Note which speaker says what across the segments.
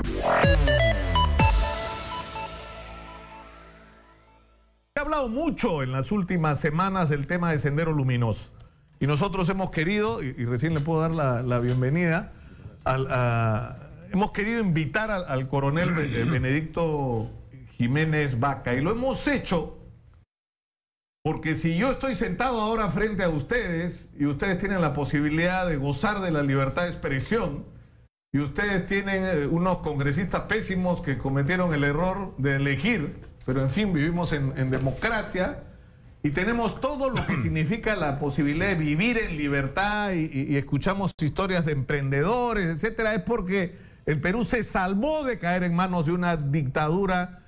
Speaker 1: Se ha hablado mucho en las últimas semanas del tema de Sendero Luminoso. Y nosotros hemos querido, y recién le puedo dar la bienvenida, hemos querido invitar al coronel Benedicto Jiménez Vaca. Y lo hemos hecho porque si yo estoy sentado ahora frente a ustedes y ustedes tienen la posibilidad de gozar de la libertad de expresión y ustedes tienen unos congresistas pésimos que cometieron el error de elegir, pero en fin, vivimos en democracia y tenemos todo lo que significa la posibilidad de vivir en libertad y escuchamos historias de emprendedores, etcétera, es porque el Perú se salvó de caer en manos de una dictadura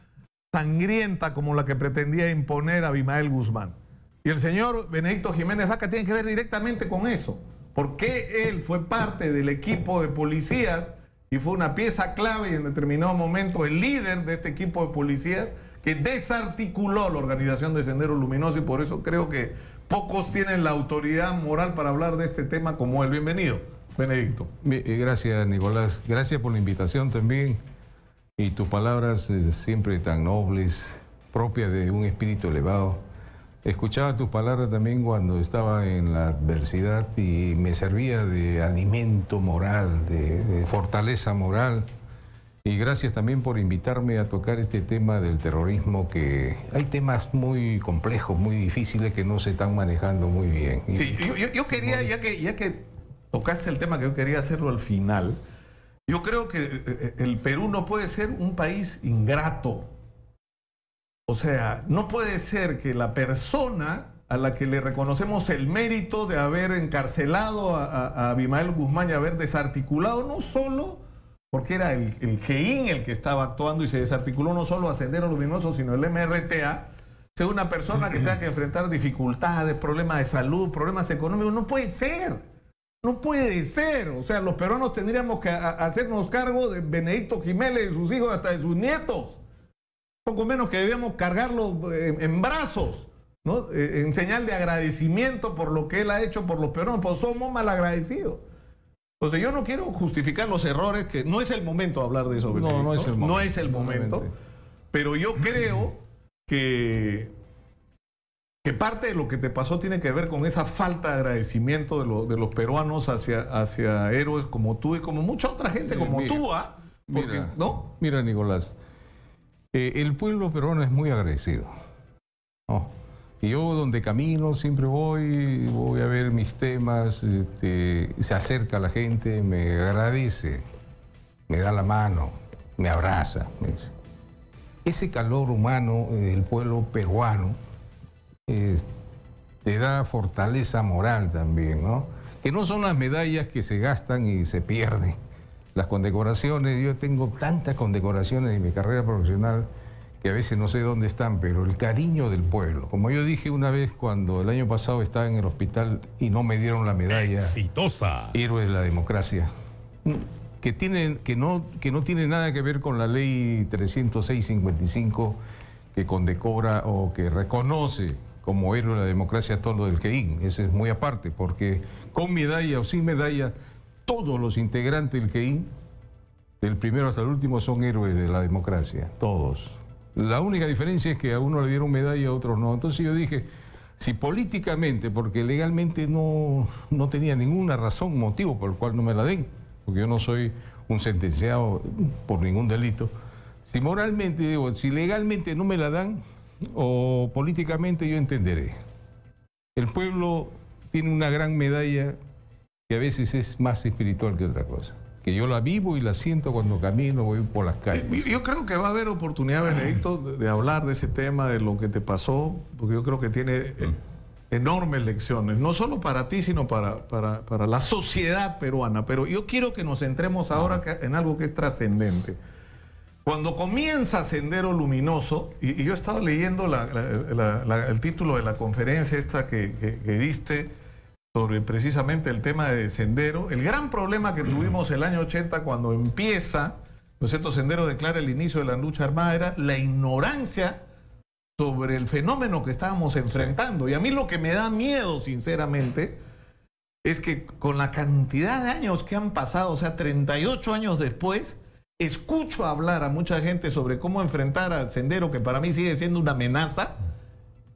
Speaker 1: sangrienta como la que pretendía imponer Abimael Guzmán. Y el señor Benedicto Jiménez Vaca tiene que ver directamente con eso. Porque él fue parte del equipo de policías y fue una pieza clave y en determinado momento el líder de este equipo de policías que desarticuló la organización de Sendero Luminoso, y por eso creo que pocos tienen la autoridad moral para hablar de este tema como él. Bienvenido, Benedicto.
Speaker 2: Gracias, Nicolás. Gracias por la invitación también. Y tus palabras siempre tan nobles, propias de un espíritu elevado. Escuchaba tus palabras también cuando estaba en la adversidad y me servía de alimento moral, de fortaleza moral. Y gracias también por invitarme a tocar este tema del terrorismo, que hay temas muy complejos, muy difíciles que no se están manejando muy bien.
Speaker 1: Sí, yo quería, ya que tocaste el tema, que yo quería hacerlo al final. Yo creo que el Perú no puede ser un país ingrato. O sea, no puede ser que la persona a la que le reconocemos el mérito de haber encarcelado a Abimael Guzmán y haber desarticulado, no solo porque era el GEIN el que estaba actuando y se desarticuló no solo a Sendero Luminoso, sino el MRTA, sea una persona que tenga que enfrentar dificultades, problemas de salud, problemas económicos. No puede ser. No puede ser. O sea, los peruanos tendríamos que hacernos cargo de Benedicto Jiménez, de sus hijos, hasta de sus nietos. Poco menos que debíamos cargarlo en brazos, ¿no? En señal de agradecimiento por lo que él ha hecho por los peruanos, pues somos malagradecidos. Entonces yo no quiero justificar los errores, que no es el momento de hablar de eso, Benedicto.
Speaker 2: No es el momento.
Speaker 1: No es el momento. Pero yo creo que parte de lo que te pasó tiene que ver con esa falta de agradecimiento de los peruanos hacia héroes como tú y como mucha otra gente como tú, porque, ¿no?
Speaker 2: Mira, Nicolás, el pueblo peruano es muy agradecido, ¿no? Y yo donde camino siempre voy a ver mis temas, se acerca la gente, me agradece, me da la mano, me abraza. Ese calor humano del pueblo peruano te da fortaleza moral también, ¿no? Que no son las medallas que se gastan y se pierden. Las condecoraciones, yo tengo tantas condecoraciones en mi carrera profesional que a veces no sé dónde están, pero el cariño del pueblo. Como yo dije una vez cuando el año pasado estaba en el hospital y no me dieron la medalla
Speaker 3: exitosa
Speaker 2: Héroe de la Democracia, que no tiene nada que ver con la ley 306/55 que condecora o que reconoce como héroe de la democracia todo lo del GEIN. Eso es muy aparte, porque con medalla o sin medalla, todos los integrantes del GEIN, del primero hasta el último, son héroes de la democracia, todos. La única diferencia es que a uno le dieron medalla, a otros no. Entonces yo dije, si políticamente, porque legalmente no tenía ninguna razón, motivo por el cual no me la den, porque yo no soy un sentenciado por ningún delito, si moralmente, digo, si legalmente no me la dan, o políticamente, yo entenderé. El pueblo tiene una gran medalla que a veces es más espiritual que otra cosa, que yo la vivo y la siento cuando camino, voy por las calles.
Speaker 1: Yo creo que va a haber oportunidad, Benedicto, de hablar de ese tema, de lo que te pasó, porque yo creo que tiene enormes lecciones, no solo para ti, sino para la sociedad peruana. Pero yo quiero que nos centremos ahora en algo que es trascendente. Cuando comienza Sendero Luminoso, y yo estaba leyendo el título de la conferencia esta que diste sobre precisamente el tema de Sendero, el gran problema que tuvimos el año 80 cuando empieza, ¿no es cierto?, Sendero declara el inicio de la lucha armada, era la ignorancia sobre el fenómeno que estábamos enfrentando. Y a mí lo que me da miedo, sinceramente, es que con la cantidad de años que han pasado, o sea, 38 años después, escucho hablar a mucha gente sobre cómo enfrentar al Sendero, que para mí sigue siendo una amenaza,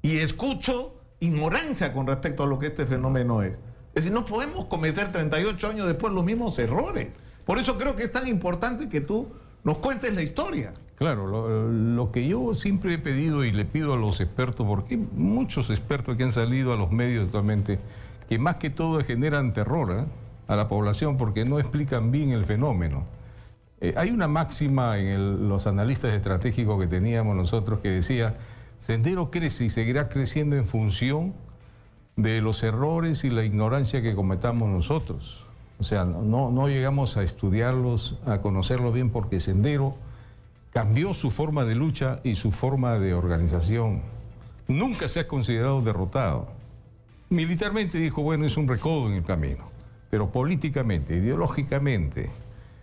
Speaker 1: y escucho ignorancia con respecto a lo que este fenómeno es. Es decir, no podemos cometer 38 años después los mismos errores. Por eso creo que es tan importante que tú nos cuentes la historia.
Speaker 2: Claro, lo que yo siempre he pedido y le pido a los expertos, porque hay muchos expertos que han salido a los medios actualmente, que más que todo generan terror a la población porque no explican bien el fenómeno. Hay una máxima en los analistas estratégicos que teníamos nosotros que decía, Sendero crece y seguirá creciendo en función de los errores y la ignorancia que cometamos nosotros. O sea, no llegamos a estudiarlos, a conocerlos bien porque Sendero cambió su forma de lucha y su forma de organización. Nunca se ha considerado derrotado. Militarmente dijo, bueno, es un recodo en el camino, pero políticamente, ideológicamente,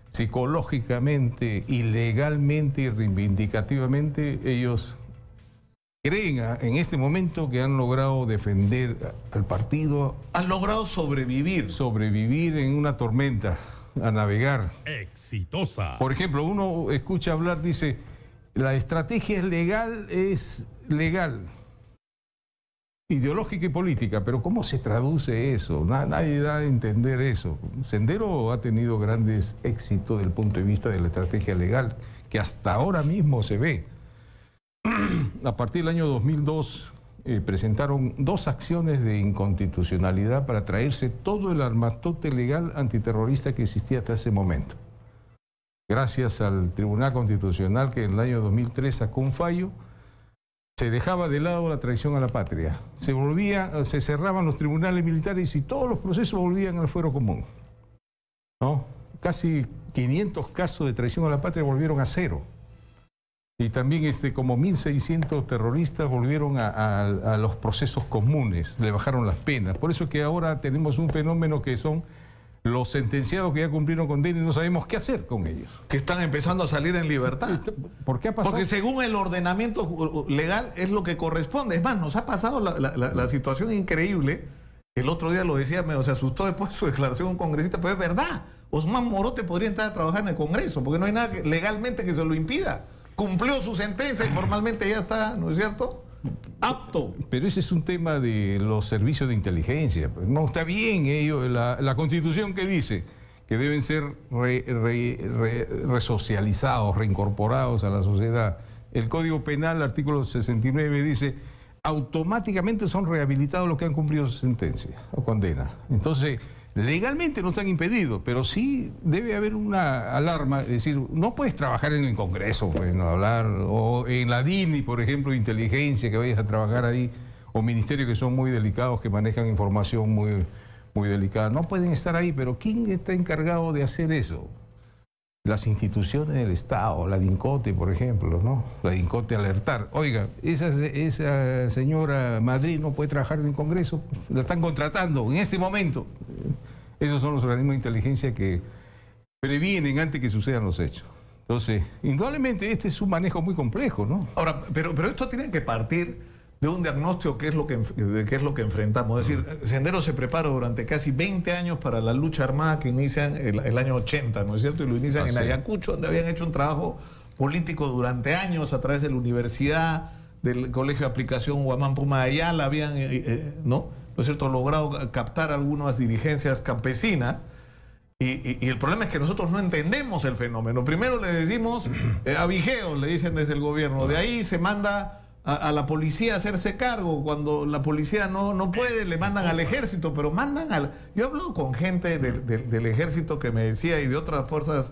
Speaker 2: psicológicamente y legalmente y reivindicativamente, ellos creen en este momento que han logrado defender al partido.
Speaker 1: Han logrado sobrevivir.
Speaker 2: Sobrevivir en una tormenta, a navegar.
Speaker 3: Exitosa.
Speaker 2: Por ejemplo, uno escucha hablar, dice, la estrategia es legal, ideológica y política, pero ¿cómo se traduce eso? Nadie da a entender eso. Sendero ha tenido grandes éxitos desde el punto de vista de la estrategia legal, que hasta ahora mismo se ve. A partir del año 2002 presentaron 2 acciones de inconstitucionalidad para traerse todo el armatoste legal antiterrorista que existía hasta ese momento. Gracias al Tribunal Constitucional que en el año 2003 sacó un fallo, se dejaba de lado la traición a la patria. Se cerraban los tribunales militares y todos los procesos volvían al fuero común, ¿no? Casi 500 casos de traición a la patria volvieron a cero. Y también como 1.600 terroristas volvieron a los procesos comunes, le bajaron las penas. Por eso es que ahora tenemos un fenómeno que son los sentenciados que ya cumplieron condena y no sabemos qué hacer con ellos.
Speaker 1: Que están empezando a salir en libertad.
Speaker 2: ¿Por qué ha pasado?
Speaker 1: Porque según el ordenamiento legal es lo que corresponde. Es más, nos ha pasado la situación increíble. El otro día lo decía, se asustó después de su declaración un congresista, pero es verdad. Osman Morote podría entrar a trabajar en el Congreso, porque no hay nada legalmente que se lo impida. Cumplió su sentencia y formalmente ya está, ¿no es cierto?, apto.
Speaker 2: Pero ese es un tema de los servicios de inteligencia. No está bien ello, la Constitución que dice que deben ser resocializados, reincorporados a la sociedad. El Código Penal, artículo 69, dice automáticamente son rehabilitados los que han cumplido su sentencia o condena. Entonces, legalmente no están impedidos, pero sí debe haber una alarma, es decir, no puedes trabajar en el Congreso, bueno, hablar, o en la DINI, por ejemplo, de inteligencia, que vayas a trabajar ahí, o ministerios que son muy delicados, que manejan información muy, muy delicada. No pueden estar ahí, pero ¿quién está encargado de hacer eso? Las instituciones del Estado, la DINCOTE, por ejemplo, ¿no? La DINCOTE alertar. Oiga, esa señora Madrid no puede trabajar en el Congreso, la están contratando en este momento. Esos son los organismos de inteligencia que previenen antes que sucedan los hechos. Entonces, indudablemente este es un manejo muy complejo, ¿no?
Speaker 1: Ahora, pero esto tiene que partir de un diagnóstico de qué es lo que enfrentamos. Es decir, Sendero se prepara durante casi 20 años para la lucha armada que inician el año 80, ¿no es cierto? Y lo inician en Ayacucho, donde habían hecho un trabajo político durante años a través de la universidad, del Colegio de Aplicación Huamán Puma de Ayala, habían, ¿no es cierto?, logrado captar algunas dirigencias campesinas. Y el problema es que nosotros no entendemos el fenómeno. Primero le decimos a Vigeo, le dicen desde el gobierno, de ahí se manda a la policía a hacerse cargo. Cuando la policía no puede, le mandan al ejército, pero mandan al... Yo he hablado con gente del ejército que me decía, y de otras fuerzas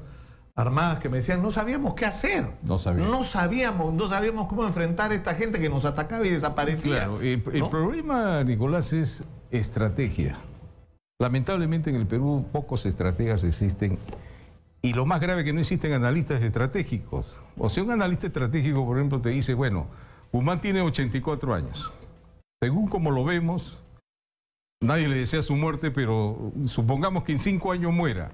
Speaker 1: armadas que me decían, no sabíamos qué hacer. No sabíamos cómo enfrentar a esta gente que nos atacaba y desaparecía.
Speaker 2: Claro, el problema, Nicolás, es estrategia. Lamentablemente en el Perú pocos estrategas existen, y lo más grave es que no existen analistas estratégicos. O sea, un analista estratégico, por ejemplo, te dice, bueno, Guzmán tiene 84 años. Según como lo vemos, nadie le desea su muerte, pero supongamos que en 5 años muera.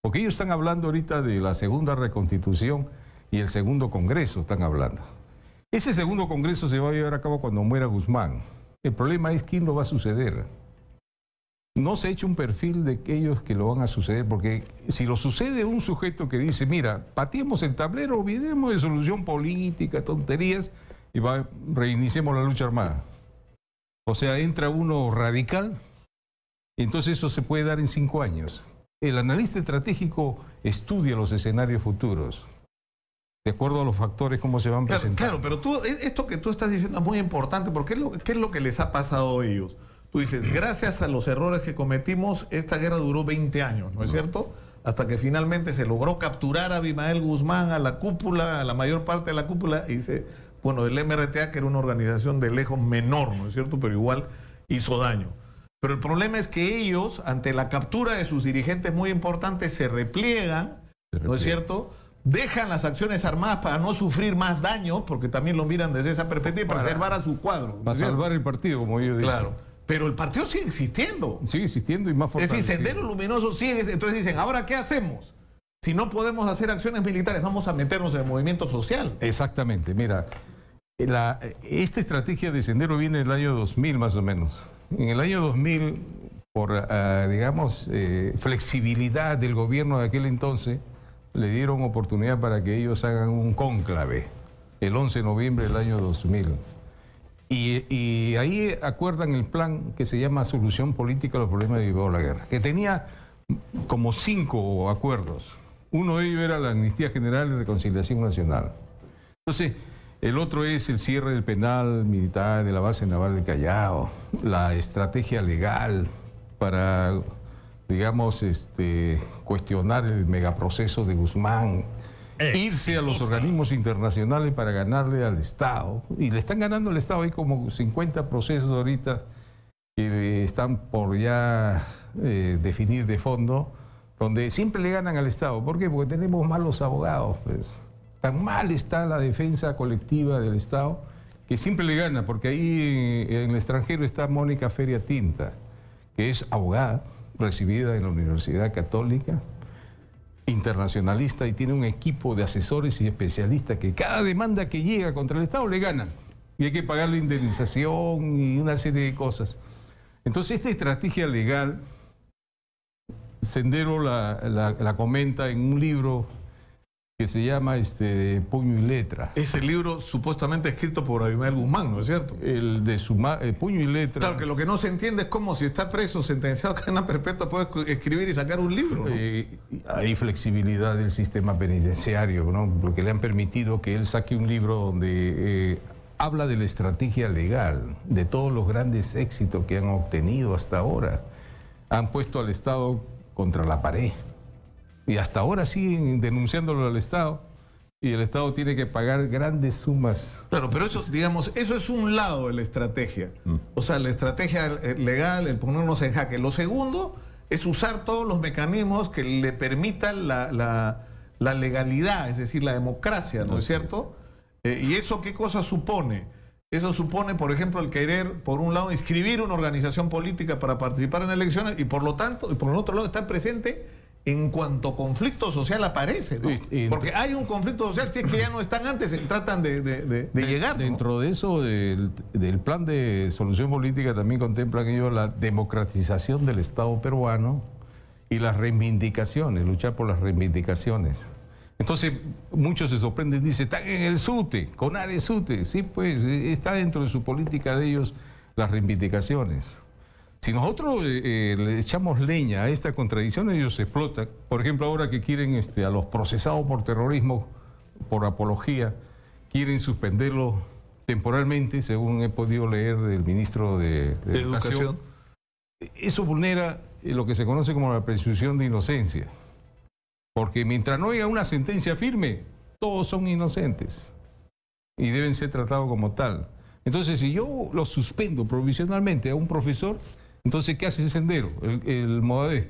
Speaker 2: Porque ellos están hablando ahorita de la segunda reconstitución y el segundo congreso están hablando. Ese segundo congreso se va a llevar a cabo cuando muera Guzmán. El problema es quién lo va a suceder. no se ha hecho un perfil de aquellos que lo van a suceder, porque si lo sucede un sujeto que dice, mira, pateemos el tablero, olvidemos de solución política, tonterías, y reiniciemos la lucha armada. O sea, entra uno radical, y entonces eso se puede dar en 5 años. El analista estratégico estudia los escenarios futuros, de acuerdo a los factores, cómo se van presentando.
Speaker 1: Claro, pero esto que tú estás diciendo es muy importante, porque ¿qué es lo que les ha pasado a ellos? Tú dices, gracias a los errores que cometimos, esta guerra duró 20 años, ¿no es cierto? Hasta que finalmente se logró capturar a Abimael Guzmán, a la cúpula, a la mayor parte de la cúpula, y bueno, el MRTA, que era una organización de lejos menor, ¿no es cierto? Pero igual hizo daño. Pero el problema es que ellos, ante la captura de sus dirigentes muy importantes, se repliegan, ¿no es cierto? Dejan las acciones armadas para no sufrir más daño, porque también lo miran desde esa perspectiva, para salvar a su cuadro.
Speaker 2: Para salvar el partido, como yo digo.
Speaker 1: Claro, pero el partido sigue existiendo.
Speaker 2: Sigue existiendo y más fortalecido.
Speaker 1: Es decir, Sendero Luminoso sigue. Entonces dicen, ¿ahora qué hacemos? Si no podemos hacer acciones militares, vamos a meternos en el movimiento social.
Speaker 2: Exactamente, mira, esta estrategia de Sendero viene en el año 2000 más o menos. En el año 2000, por, digamos, flexibilidad del gobierno de aquel entonces, le dieron oportunidad para que ellos hagan un cónclave, el 11 de noviembre del año 2000. Y ahí acuerdan el plan que se llama Solución Política a los Problemas derivados de la Guerra, que tenía como 5 acuerdos. Uno de ellos era la Amnistía General y Reconciliación Nacional. Entonces, el otro es el cierre del penal militar de la base naval de Callao, la estrategia legal para, digamos, cuestionar el megaproceso de Guzmán, irse a los organismos internacionales para ganarle al Estado. Y le están ganando al Estado, hay como 50 procesos ahorita que están por ya definir de fondo, donde siempre le ganan al Estado. ¿Por qué? Porque tenemos malos abogados, pues. Tan mal está la defensa colectiva del Estado que siempre le gana, porque ahí en el extranjero está Mónica Feria Tinta, que es abogada, recibida en la Universidad Católica, internacionalista, y tiene un equipo de asesores y especialistas que cada demanda que llega contra el Estado le ganan. Y hay que pagarle indemnización y una serie de cosas. Entonces, esta estrategia legal, Sendero la comenta en un libro que se llama Puño y Letra.
Speaker 1: Ese libro supuestamente escrito por Abimael Guzmán, ¿no es cierto?
Speaker 2: El de Puño y Letra.
Speaker 1: Claro, que lo que no se entiende es cómo si está preso, sentenciado a cadena perpetua, puede escribir y sacar un libro, ¿no?
Speaker 2: Hay flexibilidad del sistema penitenciario, ¿no? Porque le han permitido que él saque un libro donde habla de la estrategia legal, de todos los grandes éxitos que han obtenido hasta ahora. Han puesto al Estado contra la pared. Y hasta ahora siguen denunciándolo al Estado, y el Estado tiene que pagar grandes sumas.
Speaker 1: Claro, pero eso, digamos, eso es un lado de la estrategia. O sea, la estrategia legal, el ponernos en jaque. Lo segundo es usar todos los mecanismos que le permitan la legalidad, es decir, la democracia, ¿no es cierto? ¿Y eso qué cosa supone? Eso supone, por ejemplo, el querer, por un lado, inscribir una organización política para participar en elecciones y, por lo tanto, y por el otro lado, estar presente en cuanto conflicto social aparece, ¿no? Porque hay un conflicto social, si es que ya no están antes, tratan de llegar, ¿no?
Speaker 2: Dentro de eso, del plan de solución política, también contemplan ellos la democratización del Estado peruano y las reivindicaciones, luchar por las reivindicaciones. Entonces, muchos se sorprenden, dicen, están en el SUTE, CONARE SUTE. Sí, pues, está dentro de su política de ellos las reivindicaciones. Si nosotros le echamos leña a esta contradicción, ellos se explotan. Por ejemplo, ahora que quieren a los procesados por terrorismo, por apología, quieren suspenderlos temporalmente, según he podido leer del ministro de Educación. Eso vulnera lo que se conoce como la presunción de inocencia. Porque mientras no haya una sentencia firme, todos son inocentes y deben ser tratados como tal. Entonces, si yo lo suspendo provisionalmente a un profesor, entonces, ¿qué hace ese Sendero? El Movadef.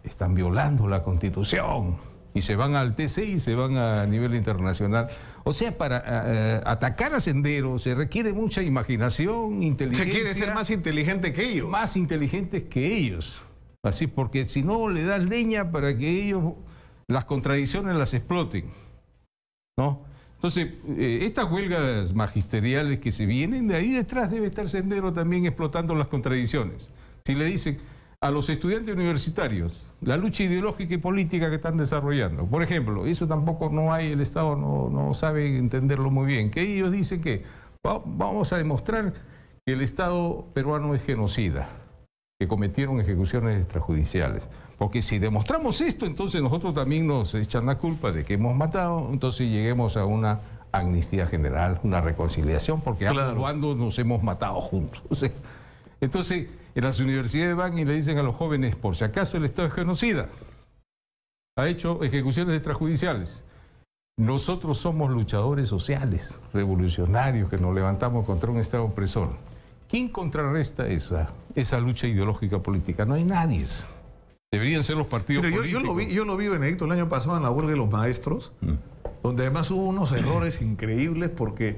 Speaker 2: Están violando la Constitución y se van al TC y se van a nivel internacional. O sea, para atacar a Sendero se requiere mucha imaginación, inteligencia.
Speaker 1: Se quiere ser más inteligente que ellos.
Speaker 2: Más inteligentes que ellos. Así, porque si no le das leña para que ellos las contradicciones las exploten, ¿no? Entonces, estas huelgas magisteriales que se vienen, de ahí detrás debe estar Sendero también explotando las contradicciones. Si le dicen, a los estudiantes universitarios la lucha ideológica y política que están desarrollando. Por ejemplo, eso tampoco no hay, el Estado no sabe entenderlo muy bien, que ellos dicen que vamos a demostrar que el Estado peruano es genocida, que cometieron ejecuciones extrajudiciales. Porque si demostramos esto, entonces nosotros también nos echan la culpa de que hemos matado, entonces lleguemos a una amnistía general, una reconciliación, porque ambos bandos nos hemos matado juntos. O sea, entonces, en las universidades van y le dicen a los jóvenes, por si acaso el Estado es genocida, ha hecho ejecuciones extrajudiciales. Nosotros somos luchadores sociales, revolucionarios, que nos levantamos contra un Estado opresor. ¿Quién contrarresta esa lucha ideológica política? No hay nadie. Deberían ser los partidos políticos.
Speaker 1: Yo lo vi, Benedicto, el año pasado en la huelga de los maestros, donde además hubo unos errores increíbles porque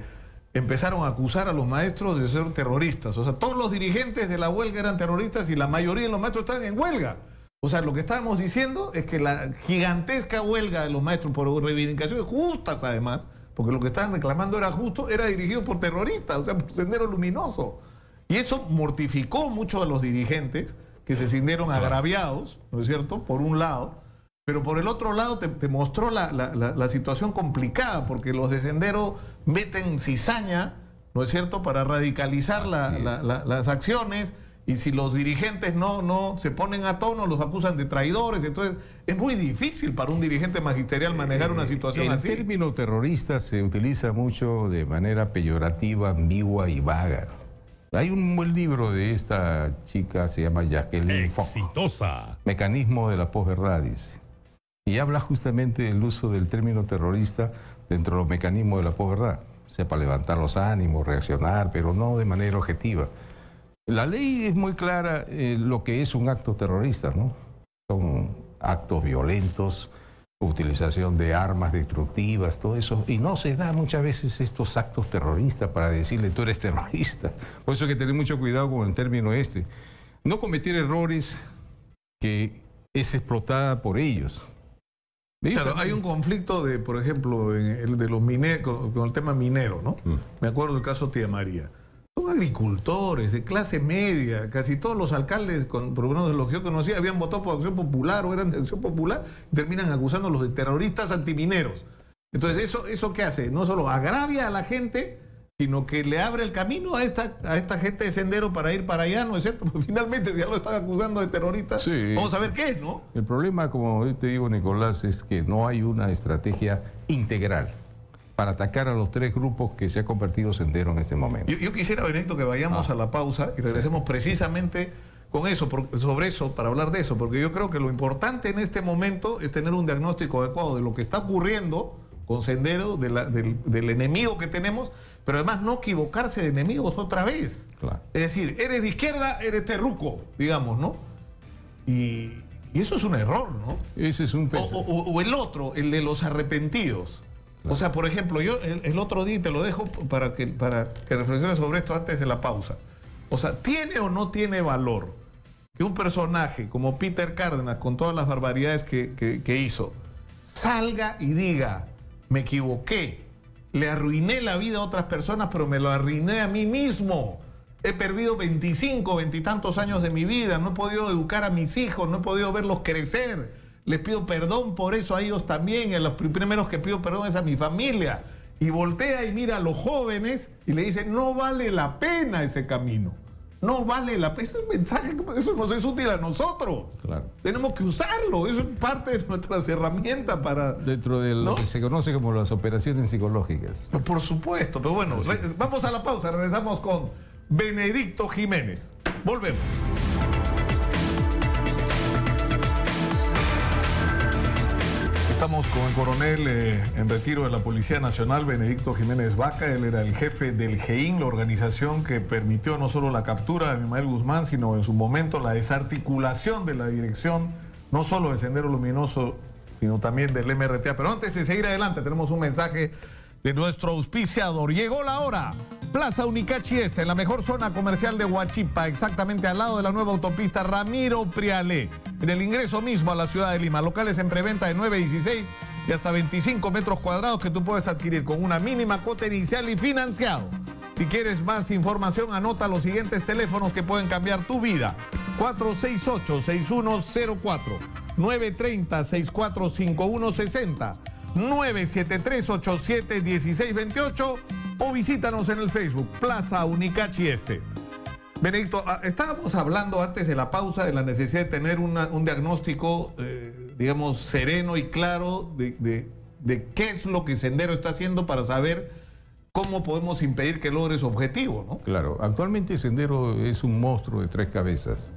Speaker 1: empezaron a acusar a los maestros de ser terroristas. O sea, todos los dirigentes de la huelga eran terroristas y la mayoría de los maestros estaban en huelga. O sea, lo que estábamos diciendo es que la gigantesca huelga de los maestros por reivindicaciones justas, además, porque lo que estaban reclamando era justo, era dirigido por terroristas, o sea, por Sendero Luminoso. Y eso mortificó mucho a los dirigentes que se sintieron agraviados, ¿no es cierto?, por un lado. Pero por el otro lado te mostró la situación complicada, porque los de Sendero meten cizaña, ¿no es cierto?, para radicalizar las acciones, y si los dirigentes no se ponen a tono, los acusan de traidores. Entonces es muy difícil para un dirigente magisterial manejar una situación así.
Speaker 2: El término terrorista se utiliza mucho de manera peyorativa, ambigua y vaga. Hay un buen libro de esta chica, se llama Jacqueline Fox.
Speaker 3: Exitosa.
Speaker 2: Mecanismo de la posverdad, dice. Y habla justamente del uso del término terrorista dentro de los mecanismos de la posverdad. O sea, para levantar los ánimos, reaccionar, pero no de manera objetiva. La ley es muy clara lo que es un acto terrorista, ¿no? Son actos violentos, utilización de armas destructivas, todo eso. Y no se da muchas veces estos actos terroristas para decirle tú eres terrorista. Por eso hay que tener mucho cuidado con el término este. No cometer errores que es explotada por ellos.
Speaker 1: Claro, hay un conflicto de, por ejemplo, en el de los mineros, con el tema minero, ¿no? Me acuerdo del caso Tía María. Son agricultores de clase media, casi todos los alcaldes, por lo menos de los que yo conocía, habían votado por Acción Popular o eran de Acción Popular, y terminan acusándolos de terroristas antimineros. Entonces, ¿eso qué hace? No solo agravia a la gente, sino que le abre el camino a esta gente de Sendero para ir para allá, ¿no es cierto? Porque finalmente, si ya lo están acusando de terrorista, sí, vamos a ver qué es, ¿no?
Speaker 2: El problema, como yo te digo, Nicolás, es que no hay una estrategia integral para atacar a los tres grupos que se ha convertido Sendero en este momento.
Speaker 1: Yo quisiera, Benedicto, que vayamos a la pausa y regresemos precisamente con eso, sobre eso, para hablar de eso, porque yo creo que lo importante en este momento es tener un diagnóstico adecuado de lo que está ocurriendo con Sendero, del enemigo que tenemos, pero además no equivocarse de enemigos otra vez.
Speaker 2: Claro. Es
Speaker 1: decir, eres de izquierda, eres terruco, digamos, ¿no? Y eso es un error, ¿no?
Speaker 2: Ese es un
Speaker 1: o el otro, el de los arrepentidos. Claro. O sea, por ejemplo, yo el otro día, te lo dejo para que reflexiones sobre esto antes de la pausa. O sea, ¿tiene o no tiene valor que un personaje como Peter Cárdenas, con todas las barbaridades que hizo, salga y diga, me equivoqué, le arruiné la vida a otras personas, pero me lo arruiné a mí mismo? He perdido 20 y tantos años de mi vida, no he podido educar a mis hijos, no he podido verlos crecer. Les pido perdón por eso a ellos también, a los primeros que pido perdón es a mi familia. Y voltea y mira a los jóvenes y le dice, no vale la pena ese camino. No vale la pena. Ese es un mensaje, eso nos es útil a nosotros. Claro. Tenemos que usarlo, eso es parte de nuestras herramientas para...
Speaker 2: Dentro de lo que se conoce como las operaciones psicológicas.
Speaker 1: Por supuesto, pero bueno, vamos a la pausa, regresamos con Benedicto Jiménez. Volvemos. Estamos con el coronel en retiro de la Policía Nacional, Benedicto Jiménez Vaca. Él era el jefe del GEIN, la organización que permitió no solo la captura de Mimael Guzmán, sino en su momento la desarticulación de la dirección, no solo de Sendero Luminoso, sino también del MRTA. Pero antes de seguir adelante, tenemos un mensaje de nuestro auspiciador. Llegó la hora. Plaza Unicachi Este, en la mejor zona comercial de Huachipa, exactamente al lado de la nueva autopista Ramiro Prialé, en el ingreso mismo a la ciudad de Lima. Locales en preventa de 9, 16 y hasta 25 metros cuadrados que tú puedes adquirir con una mínima cuota inicial y financiado. Si quieres más información, anota los siguientes teléfonos que pueden cambiar tu vida. 468-6104, 930-645160, 973-87-1628 o visítanos en el Facebook, Plaza Unicachi Este. Benedicto, estábamos hablando antes de la pausa de la necesidad de tener un diagnóstico, digamos, sereno y claro de qué es lo que Sendero está haciendo para saber cómo podemos impedir que logre su objetivo, ¿no?
Speaker 2: Claro, actualmente Sendero es un monstruo de 3 cabezas.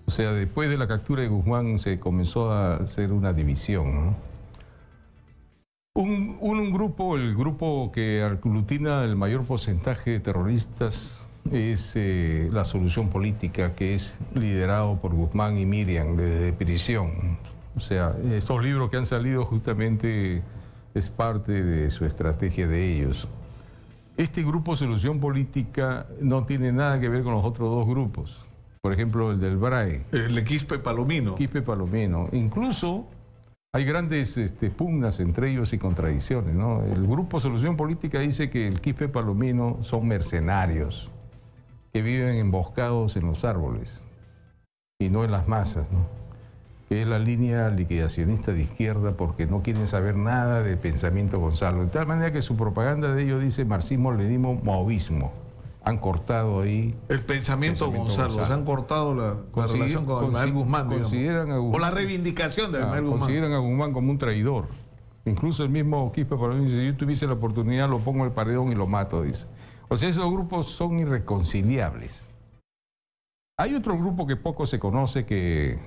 Speaker 2: O sea, después de la captura de Guzmán se comenzó a hacer una división, ¿no? Un grupo, el grupo que aglutina el mayor porcentaje de terroristas es la Solución Política, que es liderado por Guzmán y Miriam desde prisión. O sea, estos libros que han salido justamente es parte de su estrategia de ellos. Este grupo Solución Política no tiene nada que ver con los otros 2 grupos. Por ejemplo, el del BRAE.
Speaker 1: El Quispe Palomino.
Speaker 2: Quispe Palomino. Incluso hay grandes pugnas entre ellos y contradicciones, ¿no? El grupo Solución Política dice que el Quispe Palomino son mercenarios que viven emboscados en los árboles y no en las masas, ¿no? Que es la línea liquidacionista de izquierda porque no quieren saber nada de pensamiento Gonzalo. De tal manera que su propaganda de ellos dice marxismo, leninismo, maoísmo. Han cortado ahí
Speaker 1: el pensamiento Gonzalo. Se han cortado la relación con Ismael Guzmán, o la reivindicación de Ismael Guzmán.
Speaker 2: Consideran a Guzmán como un traidor. Incluso el mismo Quispe Palomino dice, si yo tuviese la oportunidad lo pongo en el paredón y lo mato, dice. O sea, esos grupos son irreconciliables. Hay otro grupo que poco se conoce que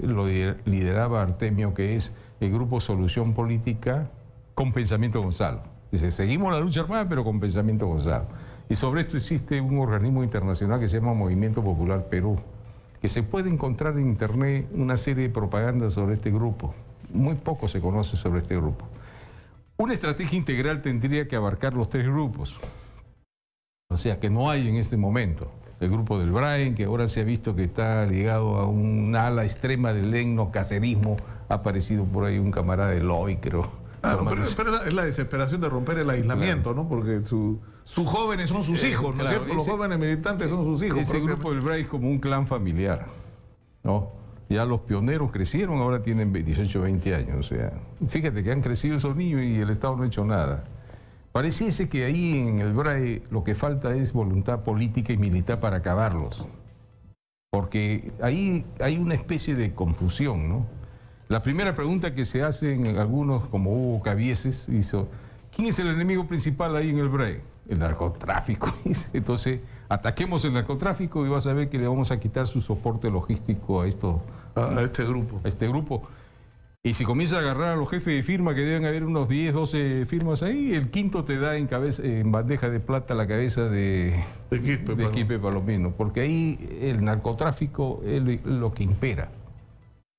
Speaker 2: lo lideraba Artemio, que es el grupo Solución Política con pensamiento Gonzalo. Dice, seguimos la lucha armada pero con pensamiento Gonzalo. Y sobre esto existe un organismo internacional que se llama Movimiento Popular Perú, que se puede encontrar en internet una serie de propagandas sobre este grupo. Muy poco se conoce sobre este grupo. Una estrategia integral tendría que abarcar los 3 grupos. O sea, que no hay en este momento. El grupo del Brain, que ahora se ha visto que está ligado a un ala extrema del etnocacerismo. Ha aparecido por ahí un camarada de Loy, creo.
Speaker 1: Claro, pero es la desesperación de romper el aislamiento, claro, ¿no? Porque sus jóvenes son sus hijos, ¿no es cierto? Los jóvenes militantes son sus hijos.
Speaker 2: Ese grupo del Brain es como un clan familiar, ¿no? Ya los pioneros crecieron, ahora tienen 18, 20 años. O sea, fíjate que han crecido esos niños y el Estado no ha hecho nada. Pareciese que ahí en el BRAE lo que falta es voluntad política y militar para acabarlos. Porque ahí hay una especie de confusión, ¿no? La primera pregunta que se hacen algunos, como Hugo Cabieses, hizo, ¿quién es el enemigo principal ahí en el BRAE? El narcotráfico. Entonces, ataquemos el narcotráfico y vas a ver que le vamos a quitar su soporte logístico a este grupo. A este grupo. Y si comienza a agarrar a los jefes de firma, que deben haber unos 10, 12 firmas ahí, el quinto te da en bandeja de plata la cabeza de Quispe Palomino. Porque ahí el narcotráfico es lo que impera,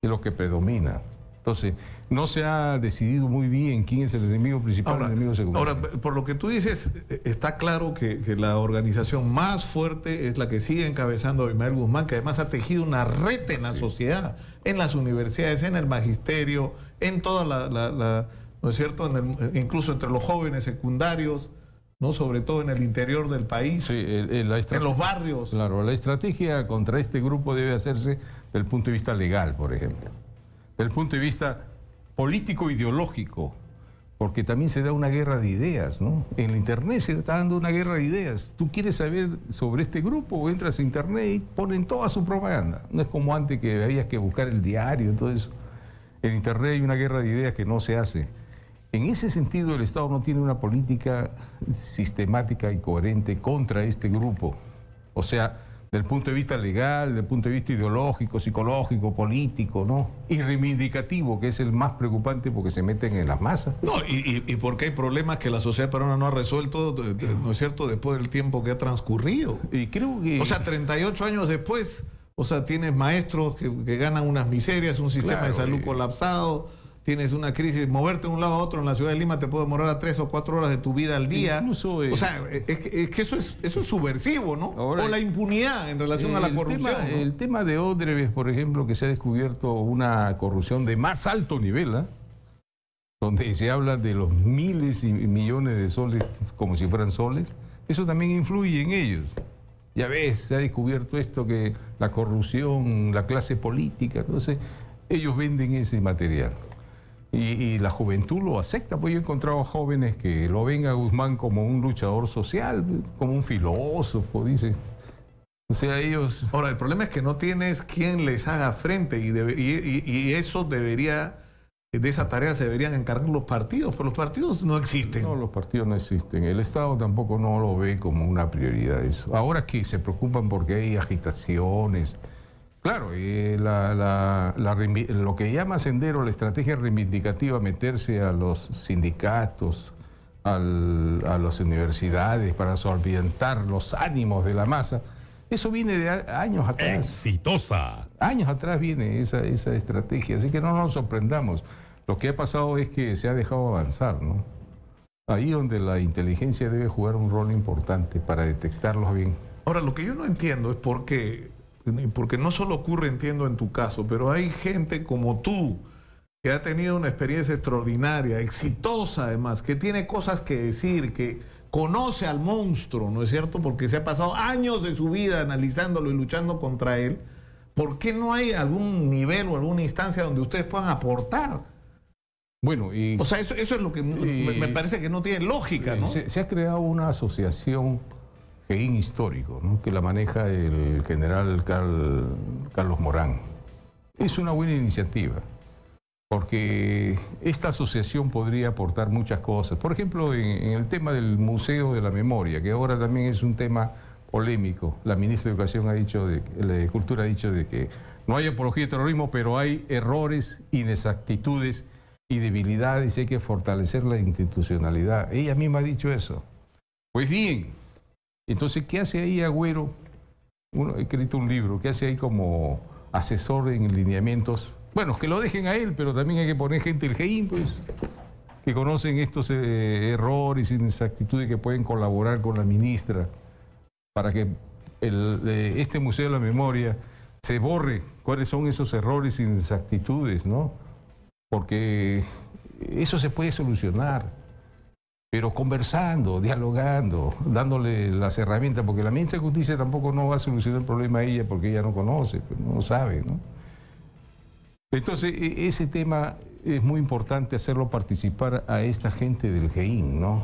Speaker 2: es lo que predomina. Entonces, no se ha decidido muy bien quién es el enemigo principal y el enemigo secundario.
Speaker 1: Ahora, por lo que tú dices, está claro que la organización más fuerte es la que sigue encabezando a Ismael Guzmán, que además ha tejido una red en la sociedad, en las universidades, en el magisterio, en toda ¿no es cierto? Incluso entre los jóvenes secundarios, ¿no? Sobre todo en el interior del país,
Speaker 2: sí,
Speaker 1: en los barrios.
Speaker 2: Claro, la estrategia contra este grupo debe hacerse desde el punto de vista legal, por ejemplo. Desde el punto de vista político-ideológico, porque también se da una guerra de ideas, ¿no? En la internet se está dando una guerra de ideas. Tú quieres saber sobre este grupo, entras a internet y ponen toda su propaganda. No es como antes que habías que buscar el diario y todo eso. En internet hay una guerra de ideas que no se hace. En ese sentido, el Estado no tiene una política sistemática y coherente contra este grupo. O sea, del punto de vista legal, del punto de vista ideológico, psicológico, político, ¿no? Y reivindicativo, que es el más preocupante porque se meten en las masas.
Speaker 1: No, y porque hay problemas que la sociedad peruana no ha resuelto, ¿no es cierto?, después del tiempo que ha transcurrido.
Speaker 2: Y creo que...
Speaker 1: O sea, 38 años después, o sea, tienes maestros que ganan unas miserias, un sistema de salud colapsado, tienes una crisis, moverte de un lado a otro en la ciudad de Lima te puede demorar a 3 o 4 horas de tu vida al día.
Speaker 2: Incluso,
Speaker 1: o sea, es que eso es subversivo, ¿no?
Speaker 2: Ahora,
Speaker 1: o la impunidad en relación a la corrupción. ¿No?
Speaker 2: El tema de Odebrecht, por ejemplo, que se ha descubierto una corrupción de más alto nivel, ¿eh? Donde se habla de los miles y millones de soles como si fueran soles, eso también influye en ellos. Ya ves, se ha descubierto esto, que la corrupción, la clase política, entonces ellos venden ese material. Y la juventud lo acepta, pues yo he encontrado jóvenes que lo ven a Guzmán como un luchador social, como un filósofo, dicen. O sea, ellos...
Speaker 1: Ahora, el problema es que no tienes quien les haga frente y eso debería... De esa tarea se deberían encargar los partidos, pero los partidos no existen.
Speaker 2: No, los partidos no existen. El Estado tampoco no lo ve como una prioridad eso. Ahora que se preocupan porque hay agitaciones. Claro, lo que llama Sendero la estrategia reivindicativa, meterse a los sindicatos, a las universidades para solventar los ánimos de la masa, eso viene de años atrás.
Speaker 3: Exitosa.
Speaker 2: Años atrás viene esa estrategia, así que no nos sorprendamos. Lo que ha pasado es que se ha dejado avanzar, ¿no? Ahí donde la inteligencia debe jugar un rol importante para detectarlos bien.
Speaker 1: Ahora, lo que yo no entiendo es porque no solo ocurre, entiendo, en tu caso, pero hay gente como tú que ha tenido una experiencia extraordinaria, exitosa además, que tiene cosas que decir, que conoce al monstruo, ¿no es cierto? Porque se ha pasado años de su vida analizándolo y luchando contra él. ¿Por qué no hay algún nivel o alguna instancia donde ustedes puedan aportar?
Speaker 2: Bueno,
Speaker 1: o sea, eso es lo que me parece que no tiene lógica, ¿no?
Speaker 2: Se ha creado una asociación Gein histórico, ¿no?, que la maneja el general Carlos Morán. Es una buena iniciativa, porque esta asociación podría aportar muchas cosas. Por ejemplo, en el tema del Museo de la Memoria, que ahora también es un tema polémico. La ministra de Educación ha dicho, de Cultura ha dicho de que no hay apología de terrorismo, pero hay errores, inexactitudes y debilidades, y hay que fortalecer la institucionalidad. Ella misma ha dicho eso. Pues bien, entonces, ¿qué hace ahí Agüero? He escrito un libro, ¿qué hace ahí como asesor en lineamientos? Bueno, que lo dejen a él, pero también hay que poner gente del GEIN, pues, que conocen estos errores, inexactitudes, que pueden colaborar con la ministra para que este Museo de la Memoria se borre cuáles son esos errores e inexactitudes, ¿no? Porque eso se puede solucionar, pero conversando, dialogando, dándole las herramientas, porque la ministra de Justicia tampoco no va a solucionar el problema a ella porque ella no conoce, pues, no sabe, ¿no? Entonces, ese tema es muy importante hacerlo participar a esta gente del GEIN, ¿no?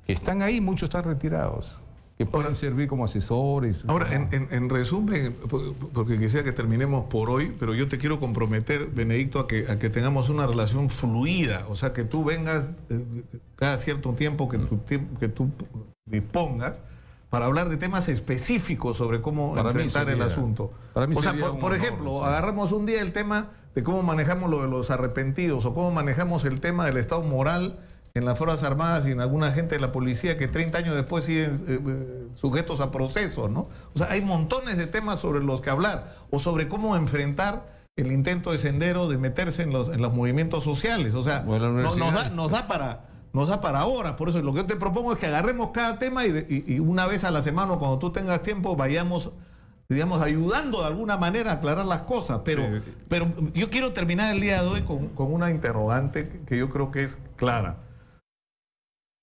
Speaker 2: Que están ahí, muchos están retirados, que pueden servir como asesores.
Speaker 1: Ahora, en resumen, porque quisiera que terminemos por hoy, pero yo te quiero comprometer, Benedicto, a que tengamos una relación fluida, o sea, que tú vengas cada cierto tiempo que tú dispongas para hablar de temas específicos sobre cómo enfrentar el asunto. O sea, por ejemplo, agarramos un día el tema de cómo manejamos lo de los arrepentidos, o cómo manejamos el tema del Estado moral en las Fuerzas Armadas y en alguna gente de la policía que 30 años después siguen sujetos a procesos, ¿no? O sea, hay montones de temas sobre los que hablar, o sobre cómo enfrentar el intento de Sendero de meterse en los movimientos sociales. O sea, nos da para ahora. Por eso lo que yo te propongo es que agarremos cada tema y una vez a la semana, cuando tú tengas tiempo, vayamos, digamos, ayudando de alguna manera a aclarar las cosas. Pero yo quiero terminar el día de hoy con una interrogante que yo creo que es clara.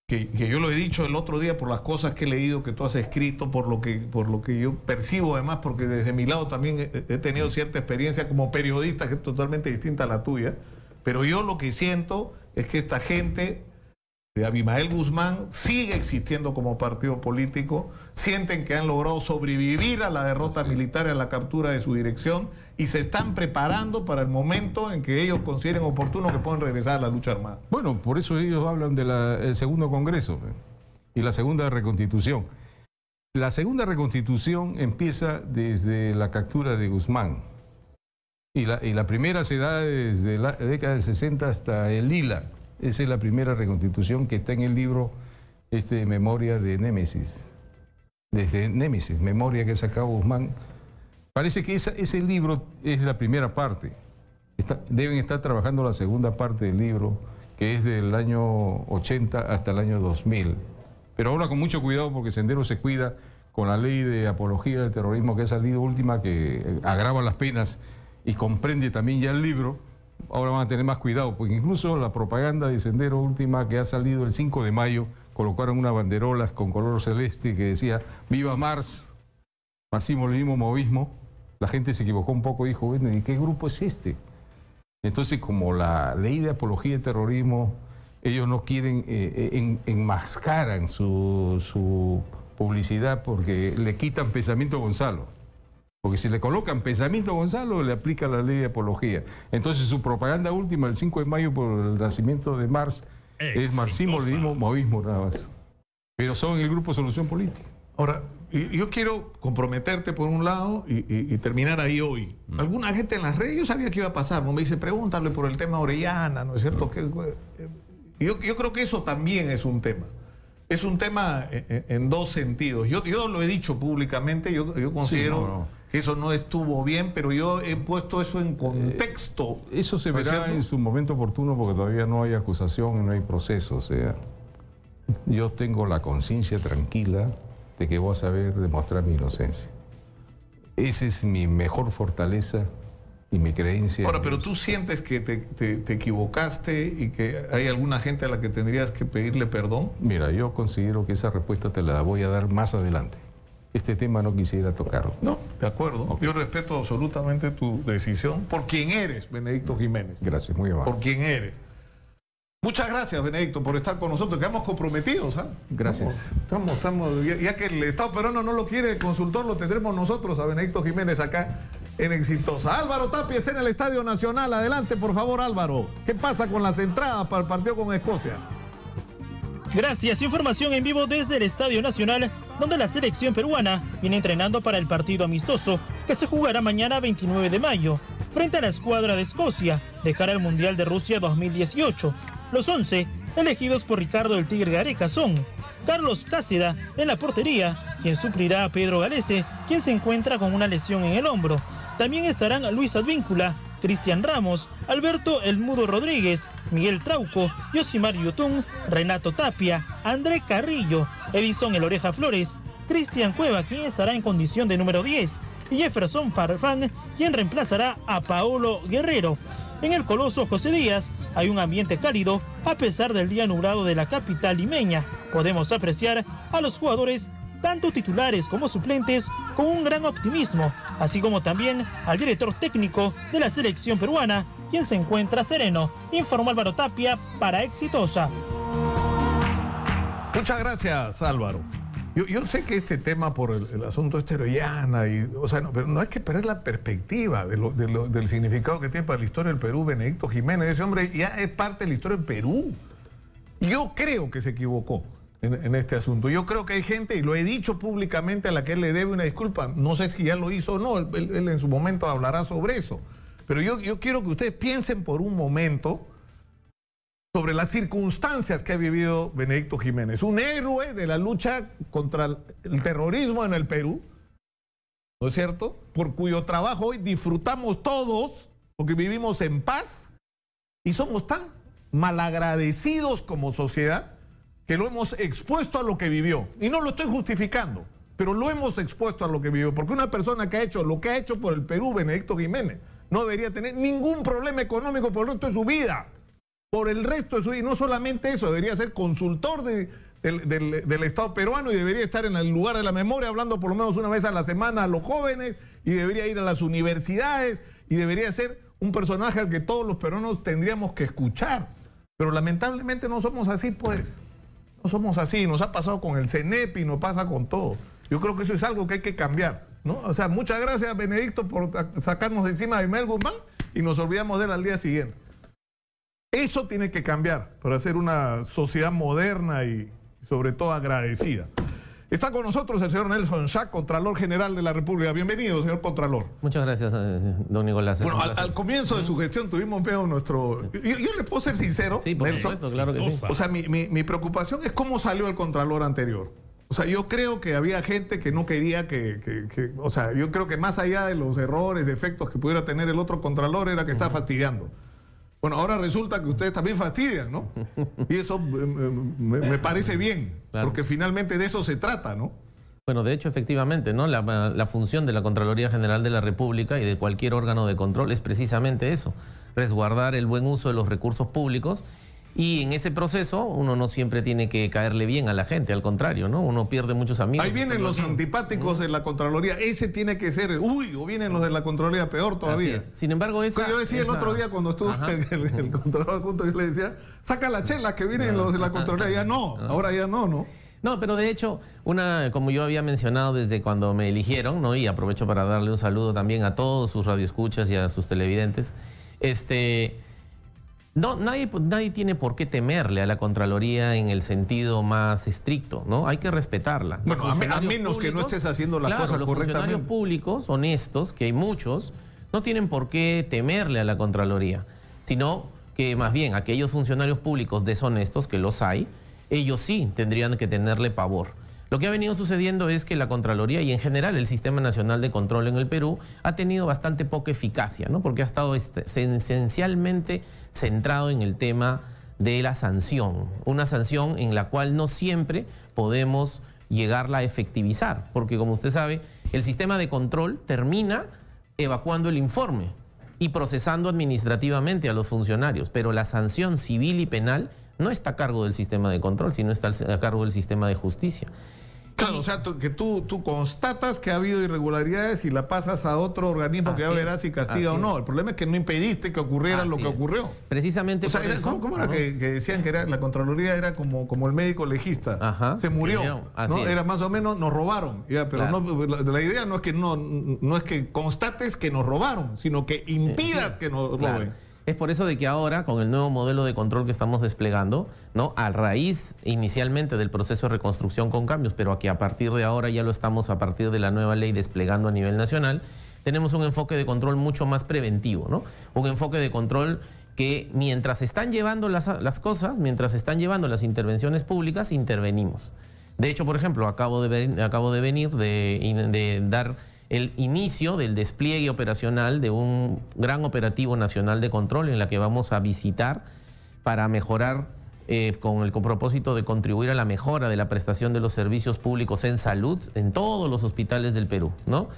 Speaker 1: Que yo lo he dicho el otro día por las cosas que he leído, que tú has escrito, por lo que yo percibo además, porque desde mi lado también he tenido cierta experiencia como periodista que es totalmente distinta a la tuya. Pero yo lo que siento es que esta gente de Abimael Guzmán sigue existiendo como partido político, sienten que han logrado sobrevivir a la derrota militar y a la captura de su dirección y se están preparando para el momento en que ellos consideren oportuno que puedan regresar a la lucha armada.
Speaker 2: Bueno, por eso ellos hablan del segundo Congreso y la segunda reconstitución. La segunda reconstitución empieza desde la captura de Guzmán y la primera se da desde la década del 60 hasta el Lila. Esa es la primera reconstitución que está en el libro Memoria de Némesis. Desde Némesis, Memoria que sacaba Guzmán. Parece que ese libro es la primera parte. Deben estar trabajando la segunda parte del libro, que es del año 80 hasta el año 2000. Pero ahora con mucho cuidado, porque Sendero se cuida con la ley de apología del terrorismo que ha salido última, que agrava las penas y comprende también ya el libro. Ahora van a tener más cuidado, porque incluso la propaganda de Sendero última que ha salido el 5 de mayo, colocaron unas banderolas con color celeste que decía "Viva Mars", marxismo-leninismo, maoísmo, la gente se equivocó un poco y dijo, bueno, ¿y qué grupo es este? Entonces, como la ley de apología de terrorismo, ellos no quieren, enmascaran su publicidad porque le quitan Pensamiento Gonzalo. Porque si le colocan Pensamiento Gonzalo, le aplica la ley de apología. Entonces, su propaganda última, el 5 de mayo, por el nacimiento de Marx, es marxismo-leninismo, maoísmo, nada más. Pero son el grupo Solución Política.
Speaker 1: Ahora, yo quiero comprometerte por un lado y terminar ahí hoy. Alguna gente en las redes, yo sabía que iba a pasar, ¿no? Me dice, pregúntale por el tema Orellana, ¿no es cierto? Yo creo que eso también es un tema. Es un tema en dos sentidos. Yo lo he dicho públicamente, yo considero que eso no estuvo bien, pero yo he puesto eso en contexto.
Speaker 2: Eso se verá en su momento oportuno porque todavía no hay acusación, no hay proceso. O sea, yo tengo la conciencia tranquila de que voy a saber demostrar mi inocencia. Esa es mi mejor fortaleza y mi creencia.
Speaker 1: Ahora, pero tú sientes que te equivocaste y que hay alguna gente a la que tendrías que pedirle perdón.
Speaker 2: Mira, yo considero que esa respuesta te la voy a dar más adelante. Este tema no quisiera tocarlo.
Speaker 1: No, de acuerdo.
Speaker 2: Okay.
Speaker 1: Yo respeto absolutamente tu decisión por quien eres, Benedicto Jiménez.
Speaker 2: Gracias, muy amable.
Speaker 1: Por quien eres. Muchas gracias, Benedicto, por estar con nosotros. Quedamos comprometidos, ¿ah?
Speaker 2: Gracias.
Speaker 1: Ya que el Estado peruano no lo quiere, el consultor lo tendremos nosotros a Benedicto Jiménez acá en Exitosa. Álvaro Tapia está en el Estadio Nacional. Adelante, por favor, Álvaro. ¿Qué pasa con las entradas para el partido con Escocia?
Speaker 3: Gracias. Información en vivo desde el Estadio Nacional, donde la selección peruana viene entrenando para el partido amistoso que se jugará mañana 29 de mayo, frente a la escuadra de Escocia, de cara al Mundial de Rusia 2018. Los 11 elegidos por Ricardo el Tigre Gareca son Carlos Cáceda en la portería, quien suplirá a Pedro Galese, quien se encuentra con una lesión en el hombro. También estarán Luis Advíncula, Cristian Ramos, Alberto El Mudo Rodríguez, Miguel Trauco, Yosimar Yotún, Renato Tapia, André Carrillo, Edison El Oreja Flores, Cristian Cueva, quien estará en condición de número 10, y Jefferson Farfán, quien reemplazará a Paolo Guerrero. En el Coloso José Díaz hay un ambiente cálido a pesar del día nublado de la capital limeña. Podemos apreciar a los jugadores, tanto titulares como suplentes, con un gran optimismo, así como también al director técnico de la selección peruana, quien se encuentra sereno, informó Álvaro Tapia para Exitosa.
Speaker 1: Muchas gracias, Álvaro. Yo sé que este tema por el asunto Orellana, pero no hay que perder la perspectiva del significado que tiene para la historia del Perú Benedicto Jiménez. Ese hombre ya es parte de la historia del Perú. Yo creo que se equivocó en este asunto. Yo creo que hay gente, y lo he dicho públicamente, a la que él le debe una disculpa. No sé si ya lo hizo o no, él en su momento hablará sobre eso. Pero yo quiero que ustedes piensen por un momento sobre las circunstancias que ha vivido Benedicto Jiménez, un héroe de la lucha contra el terrorismo en el Perú, ¿no es cierto? Por cuyo trabajo hoy disfrutamos todos, porque vivimos en paz y somos tan malagradecidos como sociedad que lo hemos expuesto a lo que vivió. Y no lo estoy justificando, pero lo hemos expuesto a lo que vivió, porque una persona que ha hecho lo que ha hecho por el Perú, Benedicto Jiménez, no debería tener ningún problema económico por el resto de su vida. Por el resto de su vida, y no solamente eso, debería ser consultor del Estado peruano y debería estar en el lugar de la memoria hablando por lo menos una vez a la semana a los jóvenes y debería ir a las universidades y debería ser un personaje al que todos los peruanos tendríamos que escuchar. Pero lamentablemente no somos así, pues. No somos así, nos ha pasado con el CENEP y nos pasa con todo. Yo creo que eso es algo que hay que cambiar, ¿no? O sea, muchas gracias, Benedicto, por sacarnos encima de Mel Guzmán y nos olvidamos de él al día siguiente. Eso tiene que cambiar para ser una sociedad moderna y sobre todo agradecida. Está con nosotros el señor Nelson Schack, Contralor General de la República. Bienvenido, señor Contralor.
Speaker 4: Muchas gracias, don Nicolás.
Speaker 1: Bueno, al comienzo de su gestión tuvimos nuestro... Yo le puedo ser sincero,
Speaker 4: sí, por
Speaker 1: Nelson.
Speaker 4: supuesto, claro que sí.
Speaker 1: O sea, mi preocupación es cómo salió el Contralor anterior. O sea, yo creo que había gente que no quería o sea, yo creo que más allá de los errores, defectos que pudiera tener el otro Contralor, era que estaba fastidiando. Bueno, ahora resulta que ustedes también fastidian, ¿no? Y eso me parece bien, claro, porque finalmente de eso se trata, ¿no?
Speaker 4: Bueno, de hecho, efectivamente, ¿no? La función de la Contraloría General de la República y de cualquier órgano de control es precisamente eso, resguardar el buen uso de los recursos públicos Y en ese proceso uno no siempre tiene que caerle bien a la gente, al contrario, ¿no? Uno pierde muchos amigos.
Speaker 1: Ahí vienen los antipáticos de la Contraloría. Ese tiene que ser, o vienen los de la Contraloría peor todavía.
Speaker 4: Así es. Sin embargo,
Speaker 1: yo decía el otro día cuando estuvo el Contralor junto, yo le decía, saca la chela que vienen los de la Contraloría. Ya no, ahora ya no.
Speaker 4: No, pero de hecho, como yo había mencionado desde cuando me eligieron, ¿no? Y aprovecho para darle un saludo también a todos sus radioescuchas y a sus televidentes. Nadie tiene por qué temerle a la Contraloría en el sentido más estricto, ¿no? Hay que respetarla.
Speaker 1: Bueno, a menos que no estés haciendo las cosas correctamente. Los funcionarios
Speaker 4: públicos, honestos, que hay muchos, no tienen por qué temerle a la Contraloría, sino que más bien aquellos funcionarios públicos deshonestos, que los hay, ellos sí tendrían que tenerle pavor. Lo que ha venido sucediendo es que la Contraloría y en general el Sistema Nacional de Control en el Perú ha tenido bastante poca eficacia, ¿no? Porque ha estado esencialmente centrado en el tema de la sanción. Una sanción en la cual no siempre podemos llegarla a efectivizar, porque como usted sabe, el sistema de control termina evacuando el informe y procesando administrativamente a los funcionarios, pero la sanción civil y penal no está a cargo del sistema de control, sino está a cargo del sistema de justicia.
Speaker 1: Claro, o sea, que tú constatas que ha habido irregularidades y la pasas a otro organismo que ya verás si castiga o no. El problema es que no impediste que ocurriera lo que ocurrió.
Speaker 4: Precisamente
Speaker 1: o sea, por eso. ¿Cómo era que decían que la Contraloría era como el médico legista? Se murió. ¿No? Era más o menos, nos robaron. Ya, pero la idea no es que constates que nos robaron, sino que impidas que nos roben.
Speaker 4: Es por eso de que ahora, con el nuevo modelo de control que estamos desplegando, ¿no? A raíz inicialmente del proceso de reconstrucción con cambios, pero aquí a partir de ahora ya lo estamos a partir de la nueva ley desplegando a nivel nacional, tenemos un enfoque de control mucho más preventivo, ¿no? Un enfoque de control que mientras están llevando las cosas, mientras están llevando las intervenciones públicas, intervenimos. De hecho, por ejemplo, acabo de venir de dar el inicio del despliegue operacional de un gran operativo nacional de control en la que vamos a visitar para mejorar, con el propósito de contribuir a la mejora de la prestación de los servicios públicos en salud en todos los hospitales del Perú, ¿no?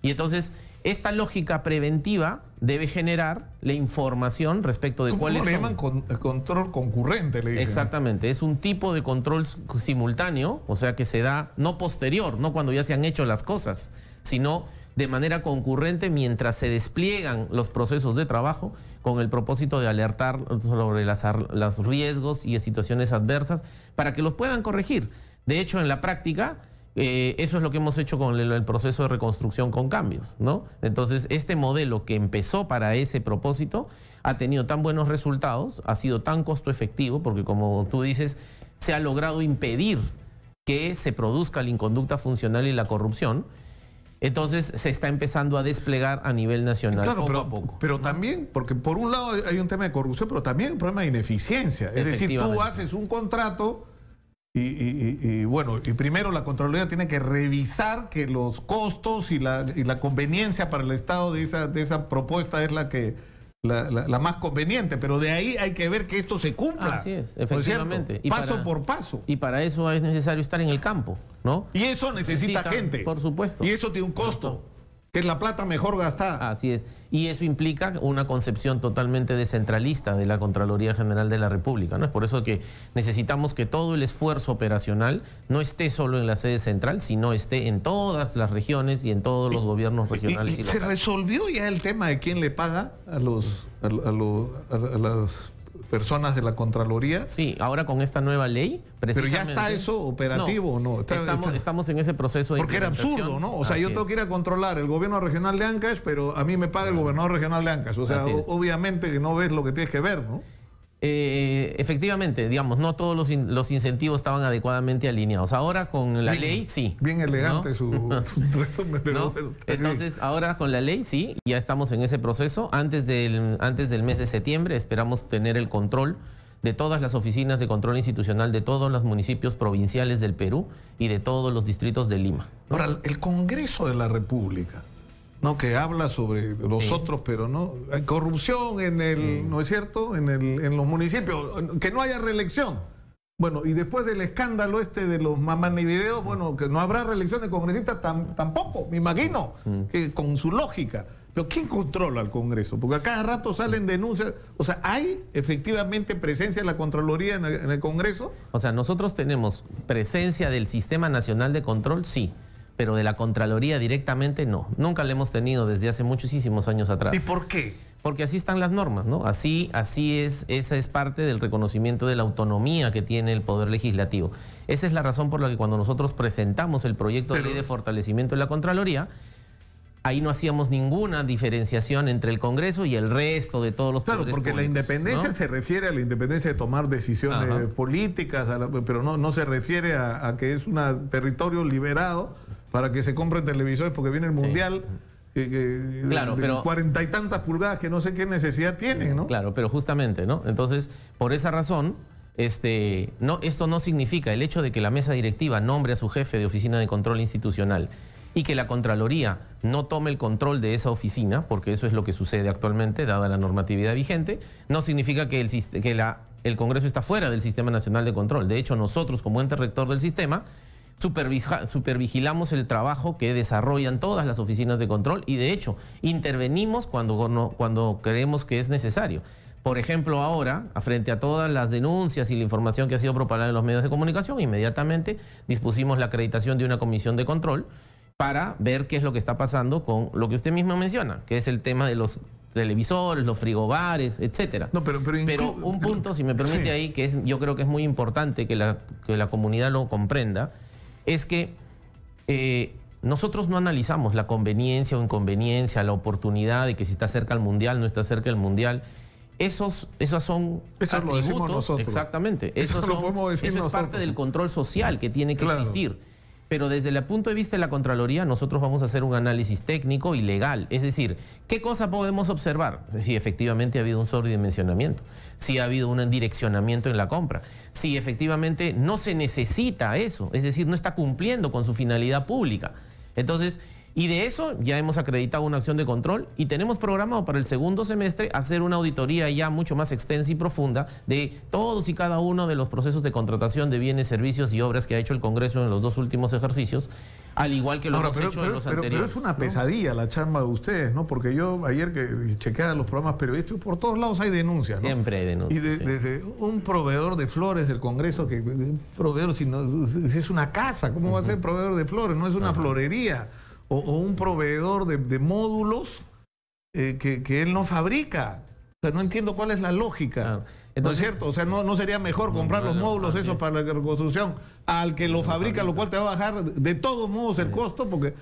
Speaker 4: Y entonces, esta lógica preventiva debe generar la información respecto de cuáles son.
Speaker 1: ¿Cómo le llaman control concurrente? Le dicen.
Speaker 4: Exactamente, es un tipo de control simultáneo, o sea que se da no posterior, no cuando ya se han hecho las cosas, sino de manera concurrente mientras se despliegan los procesos de trabajo con el propósito de alertar sobre los riesgos y situaciones adversas para que los puedan corregir. De hecho, en la práctica, eso es lo que hemos hecho con el proceso de reconstrucción con cambios, ¿no? Entonces, este modelo que empezó para ese propósito ha tenido tan buenos resultados, ha sido tan costo efectivo, porque como tú dices, se ha logrado impedir que se produzca la inconducta funcional y la corrupción. Entonces, se está empezando a desplegar a nivel nacional,
Speaker 1: claro,
Speaker 4: poco a poco.
Speaker 1: Pero también, porque por un lado hay un tema de corrupción, pero también hay un problema de ineficiencia. Es decir, tú haces un contrato y primero la Contraloría tiene que revisar que los costos y la conveniencia para el Estado de esa propuesta es la más conveniente, pero de ahí hay que ver que esto se cumpla.
Speaker 4: Así es, efectivamente.
Speaker 1: Y paso por paso.
Speaker 4: Y para eso es necesario estar en el campo, ¿no?
Speaker 1: Y eso necesita gente.
Speaker 4: Por supuesto.
Speaker 1: Y eso tiene un costo, que es la plata mejor gastada.
Speaker 4: Así es. Y eso implica una concepción totalmente descentralista de la Contraloría General de la República, ¿no? Es por eso que necesitamos que todo el esfuerzo operacional no esté solo en la sede central, sino esté en todas las regiones y en todos los gobiernos regionales y locales.
Speaker 1: ¿Se resolvió ya el tema de quién le paga a las personas de la Contraloría?
Speaker 4: Sí, ahora con esta nueva ley, precisamente.
Speaker 1: ¿Pero ya está eso operativo o no?
Speaker 4: Estamos en ese proceso de
Speaker 1: porque era absurdo, ¿no? O sea, yo tengo que ir a controlar el gobierno regional de Ancash, pero a mí me paga el gobernador regional de Ancash. O sea, obviamente que no ves lo que tienes que ver, ¿no?
Speaker 4: Efectivamente, digamos, no todos los incentivos estaban adecuadamente alineados. Ahora con la ley, sí.
Speaker 1: Bien elegante, ¿no? su resumen.
Speaker 4: ¿No? Entonces, ahora con la ley, sí, ya estamos en ese proceso. Antes del mes de septiembre esperamos tener el control de todas las oficinas de control institucional de todos los municipios provinciales del Perú y de todos los distritos de Lima, ¿no?
Speaker 1: Ahora, el Congreso de la República, ¿no? Que habla sobre los otros, pero no hay corrupción ¿no es cierto? En los municipios, que no haya reelección. Bueno, y después del escándalo de los mamanivideos, bueno, que no habrá reelección de congresistas tampoco, me imagino, que con su lógica. Pero ¿quién controla al Congreso? Porque a cada rato salen denuncias. O sea, ¿hay efectivamente presencia de la Contraloría en el Congreso?
Speaker 4: O sea, nosotros tenemos presencia del Sistema Nacional de Control, sí, pero de la Contraloría directamente no. Nunca la hemos tenido desde hace muchísimos años atrás.
Speaker 1: ¿Y por qué?
Speaker 4: Porque así están las normas, ¿no? Así es, esa es parte del reconocimiento de la autonomía que tiene el Poder Legislativo. Esa es la razón por la que cuando nosotros presentamos el proyecto de ley de fortalecimiento de la Contraloría, ahí no hacíamos ninguna diferenciación entre el Congreso y el resto de todos los poderes
Speaker 1: Claro, porque
Speaker 4: públicos,
Speaker 1: la independencia, ¿no?, se refiere a la independencia de tomar decisiones políticas, pero no se refiere a que es un territorio liberado para que se compren televisores porque viene el Mundial.
Speaker 4: Claro, pero
Speaker 1: 40 y tantas pulgadas que no sé qué necesidad tienen, ¿no?
Speaker 4: Claro, pero justamente, ¿no? Entonces, por esa razón, esto no significa el hecho de que la mesa directiva nombre a su jefe de oficina de control institucional y que la Contraloría no tome el control de esa oficina, porque eso es lo que sucede actualmente, dada la normatividad vigente, no significa que el Congreso está fuera del Sistema Nacional de Control. De hecho, nosotros, como ente rector del sistema, supervigilamos el trabajo que desarrollan todas las oficinas de control y, de hecho, intervenimos cuando creemos que es necesario. Por ejemplo, ahora, frente a todas las denuncias y la información que ha sido propagada en los medios de comunicación, inmediatamente dispusimos la acreditación de una comisión de control para ver qué es lo que está pasando con lo que usted mismo menciona, que es el tema de los televisores, los frigobares, etcétera.
Speaker 1: No, pero
Speaker 4: un punto, si me permite,
Speaker 1: sí,
Speaker 4: ahí, que yo creo que es muy importante que la comunidad lo comprenda, es que nosotros no analizamos la conveniencia o inconveniencia, la oportunidad de que si está cerca el Mundial, no está cerca el Mundial. Esos son
Speaker 1: atributos, lo decimos nosotros.
Speaker 4: Exactamente. Eso es parte del control social que tiene que existir. Pero desde el punto de vista de la Contraloría, nosotros vamos a hacer un análisis técnico y legal. Es decir, ¿qué cosa podemos observar? Si efectivamente ha habido un sobredimensionamiento, si ha habido un direccionamiento en la compra, si efectivamente no se necesita eso, es decir, no está cumpliendo con su finalidad pública. Entonces, y de eso ya hemos acreditado una acción de control y tenemos programado para el segundo semestre hacer una auditoría ya mucho más extensa y profunda de todos y cada uno de los procesos de contratación de bienes, servicios y obras que ha hecho el Congreso en los 2 últimos ejercicios, al igual que lo hemos hecho en los anteriores.
Speaker 1: Pero es una pesadilla la chamba de ustedes, ¿no? Porque yo ayer que chequeaba los programas periodísticos, por todos lados hay denuncias, ¿no?
Speaker 4: Siempre hay denuncias.
Speaker 1: Y desde un proveedor de flores del Congreso, que proveedor, si es una casa, ¿cómo va a ser proveedor de flores? No es una florería. O un proveedor de módulos que él no fabrica. O sea, no entiendo cuál es la lógica. Claro. Entonces, ¿no es cierto? O sea, ¿no sería mejor comprar los módulos esos para la reconstrucción al que lo fabrica, lo cual te va a bajar de todos modos el costo, porque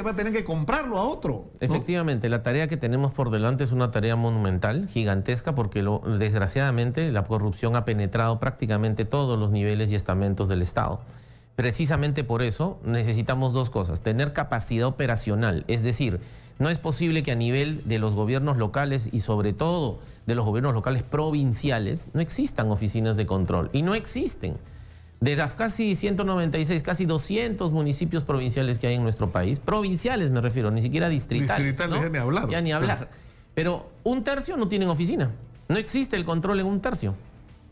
Speaker 1: va a tener que comprarlo a otro, ¿no?
Speaker 4: Efectivamente, la tarea que tenemos por delante es una tarea monumental, gigantesca, porque desgraciadamente la corrupción ha penetrado prácticamente todos los niveles y estamentos del Estado. Precisamente por eso necesitamos 2 cosas: tener capacidad operacional, es decir, no es posible que a nivel de los gobiernos locales y sobre todo de los gobiernos locales provinciales no existan oficinas de control, y no existen. De las casi 196, casi 200 municipios provinciales que hay en nuestro país, provinciales me refiero, ni siquiera distritales.
Speaker 1: Distritales, ¿no? Ya ni hablar.
Speaker 4: Ya ni hablar. Pero 1/3 no tienen oficina, no existe el control en 1/3.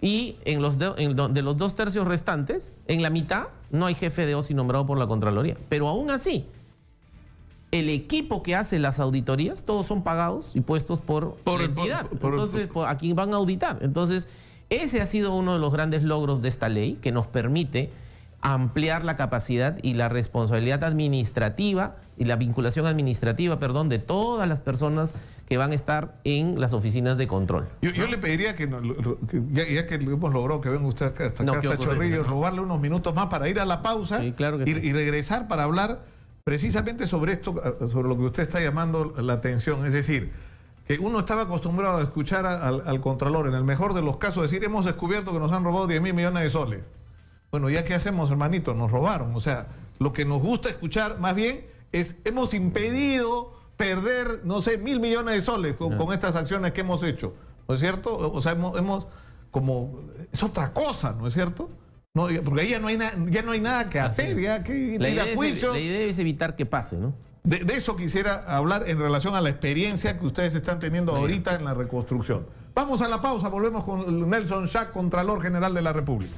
Speaker 4: Y de los 2/3 restantes, en la mitad, no hay jefe de OSI nombrado por la Contraloría. Pero aún así, el equipo que hace las auditorías, todos son pagados y puestos por la entidad. Entonces, a quien van a auditar. Entonces, ese ha sido uno de los grandes logros de esta ley, que nos permite ampliar la capacidad y la responsabilidad administrativa y la vinculación administrativa, de todas las personas que van a estar en las oficinas de control.
Speaker 1: Yo le pediría que ya que hemos logrado que venga usted acá, hasta Chorrillos, robarle unos minutos más para ir a la pausa,
Speaker 4: sí, claro que
Speaker 1: y regresar para hablar precisamente sobre esto, sobre lo que usted está llamando la atención. Es decir, que uno estaba acostumbrado a escuchar al Contralor, en el mejor de los casos, decir: hemos descubierto que nos han robado 10.000 millones de soles. Bueno, ¿ya qué hacemos, hermanito? Nos robaron. O sea, lo que nos gusta escuchar más bien es: hemos impedido perder, no sé, 1.000 millones de soles con estas acciones que hemos hecho. ¿No es cierto? O sea, es otra cosa, ¿no es cierto? No, porque ahí ya no hay nada que hacer, ya que ir a juicio.
Speaker 4: La idea es evitar que pase, ¿no?
Speaker 1: De eso quisiera hablar en relación a la experiencia que ustedes están teniendo ahorita en la reconstrucción. Vamos a la pausa, volvemos con Nelson Schack, Contralor General de la República.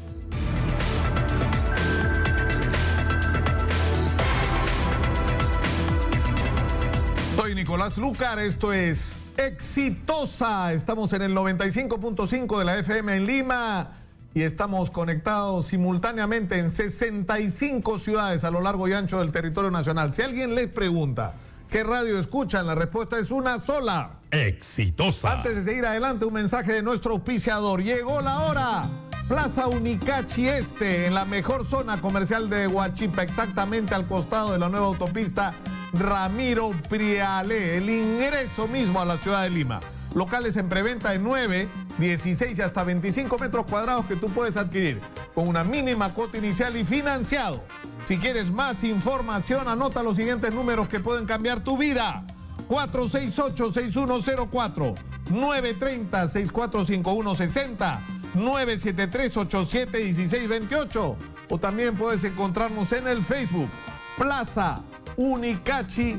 Speaker 1: Soy Nicolás Lucar, esto es Exitosa. Estamos en el 95.5 de la FM en Lima y estamos conectados simultáneamente en 65 ciudades a lo largo y ancho del territorio nacional. Si alguien les pregunta qué radio escuchan, la respuesta es una sola.
Speaker 5: Exitosa.
Speaker 1: Antes de seguir adelante, un mensaje de nuestro auspiciador. Llegó la hora. Plaza Unicachi Este, en la mejor zona comercial de Huachipa, exactamente al costado de la nueva autopista Ramiro Prialé, el ingreso mismo a la ciudad de Lima. Locales en preventa de 9, 16 y hasta 25 metros cuadrados que tú puedes adquirir con una mínima cuota inicial y financiado. Si quieres más información, anota los siguientes números que pueden cambiar tu vida. 468-6104, 930-645160, 973-871628. O también puedes encontrarnos en el Facebook, Plaza Unicachi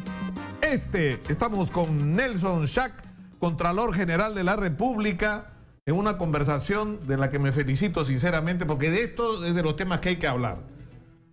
Speaker 1: Este. Estamos con Nelson Schack, Contralor General de la República, en una conversación de la que me felicito sinceramente, porque de esto es de los temas que hay que hablar.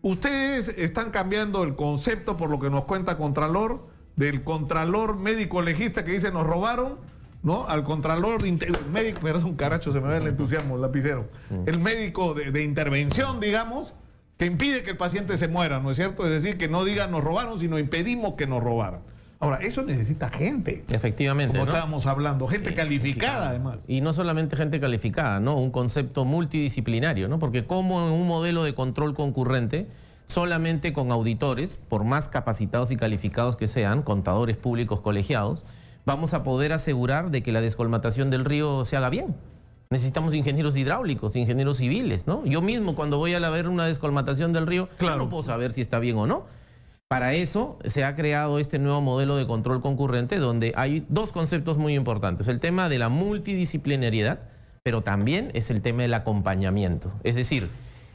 Speaker 1: Ustedes están cambiando el concepto, por lo que nos cuenta Contralor, del Contralor médico legista que dice nos robaron, ¿no? Al Contralor médico, me das un caracho, se me ve el entusiasmo, el lapicero. El médico de intervención, digamos, que impide que el paciente se muera, ¿no es cierto? Es decir, que no digan nos robaron, sino impedimos que nos robaran. Ahora, eso necesita gente.
Speaker 4: Efectivamente,
Speaker 1: como
Speaker 4: ¿no?
Speaker 1: Estábamos hablando, gente calificada además.
Speaker 4: Y no solamente gente calificada, ¿no? Un concepto multidisciplinario, ¿no? Porque como en un modelo de control concurrente, solamente con auditores, por más capacitados y calificados que sean, contadores públicos colegiados, vamos a poder asegurar de que la descolmatación del río se haga bien. Necesitamos ingenieros hidráulicos, ingenieros civiles, ¿no? Yo mismo cuando voy a ver una descolmatación del río,
Speaker 1: claro,
Speaker 4: no puedo saber si está bien o no. Para eso se ha creado este nuevo modelo de control concurrente donde hay dos conceptos muy importantes. El tema de la multidisciplinariedad, pero también es el tema del acompañamiento. Es decir,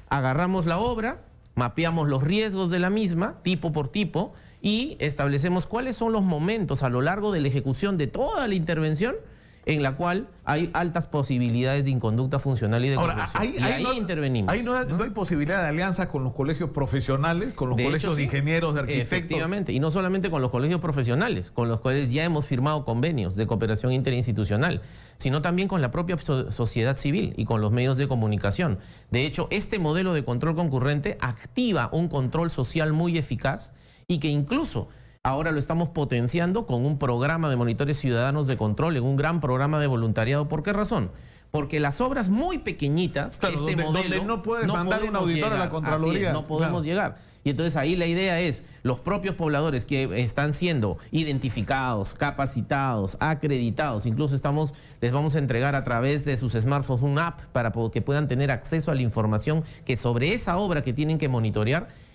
Speaker 4: agarramos la obra, mapeamos los riesgos de la misma, tipo por tipo, y establecemos cuáles son los momentos a lo largo de la ejecución de toda la intervención en la cual hay altas posibilidades de inconducta funcional y de corrupción. Ahí intervenimos.
Speaker 1: Ahí no hay posibilidad de alianza con los colegios profesionales, con los colegios de ingenieros, de arquitectos.
Speaker 4: Efectivamente, y no solamente con los colegios profesionales, con los cuales ya hemos firmado convenios de cooperación interinstitucional, sino también con la propia sociedad civil y con los medios de comunicación. De hecho, este modelo de control concurrente activa un control social muy eficaz y que incluso ahora lo estamos potenciando con un programa de monitores ciudadanos de control, en un gran programa de voluntariado. ¿Por qué razón? Porque las obras muy pequeñitas,
Speaker 1: claro, donde no puedes mandar un auditor a la Contraloría.
Speaker 4: No podemos llegar. Y entonces ahí la idea es, los propios pobladores que están siendo identificados, capacitados, acreditados, incluso les vamos a entregar a través de sus smartphones un app para que puedan tener acceso a la información que sobre esa obra que tienen que monitorear,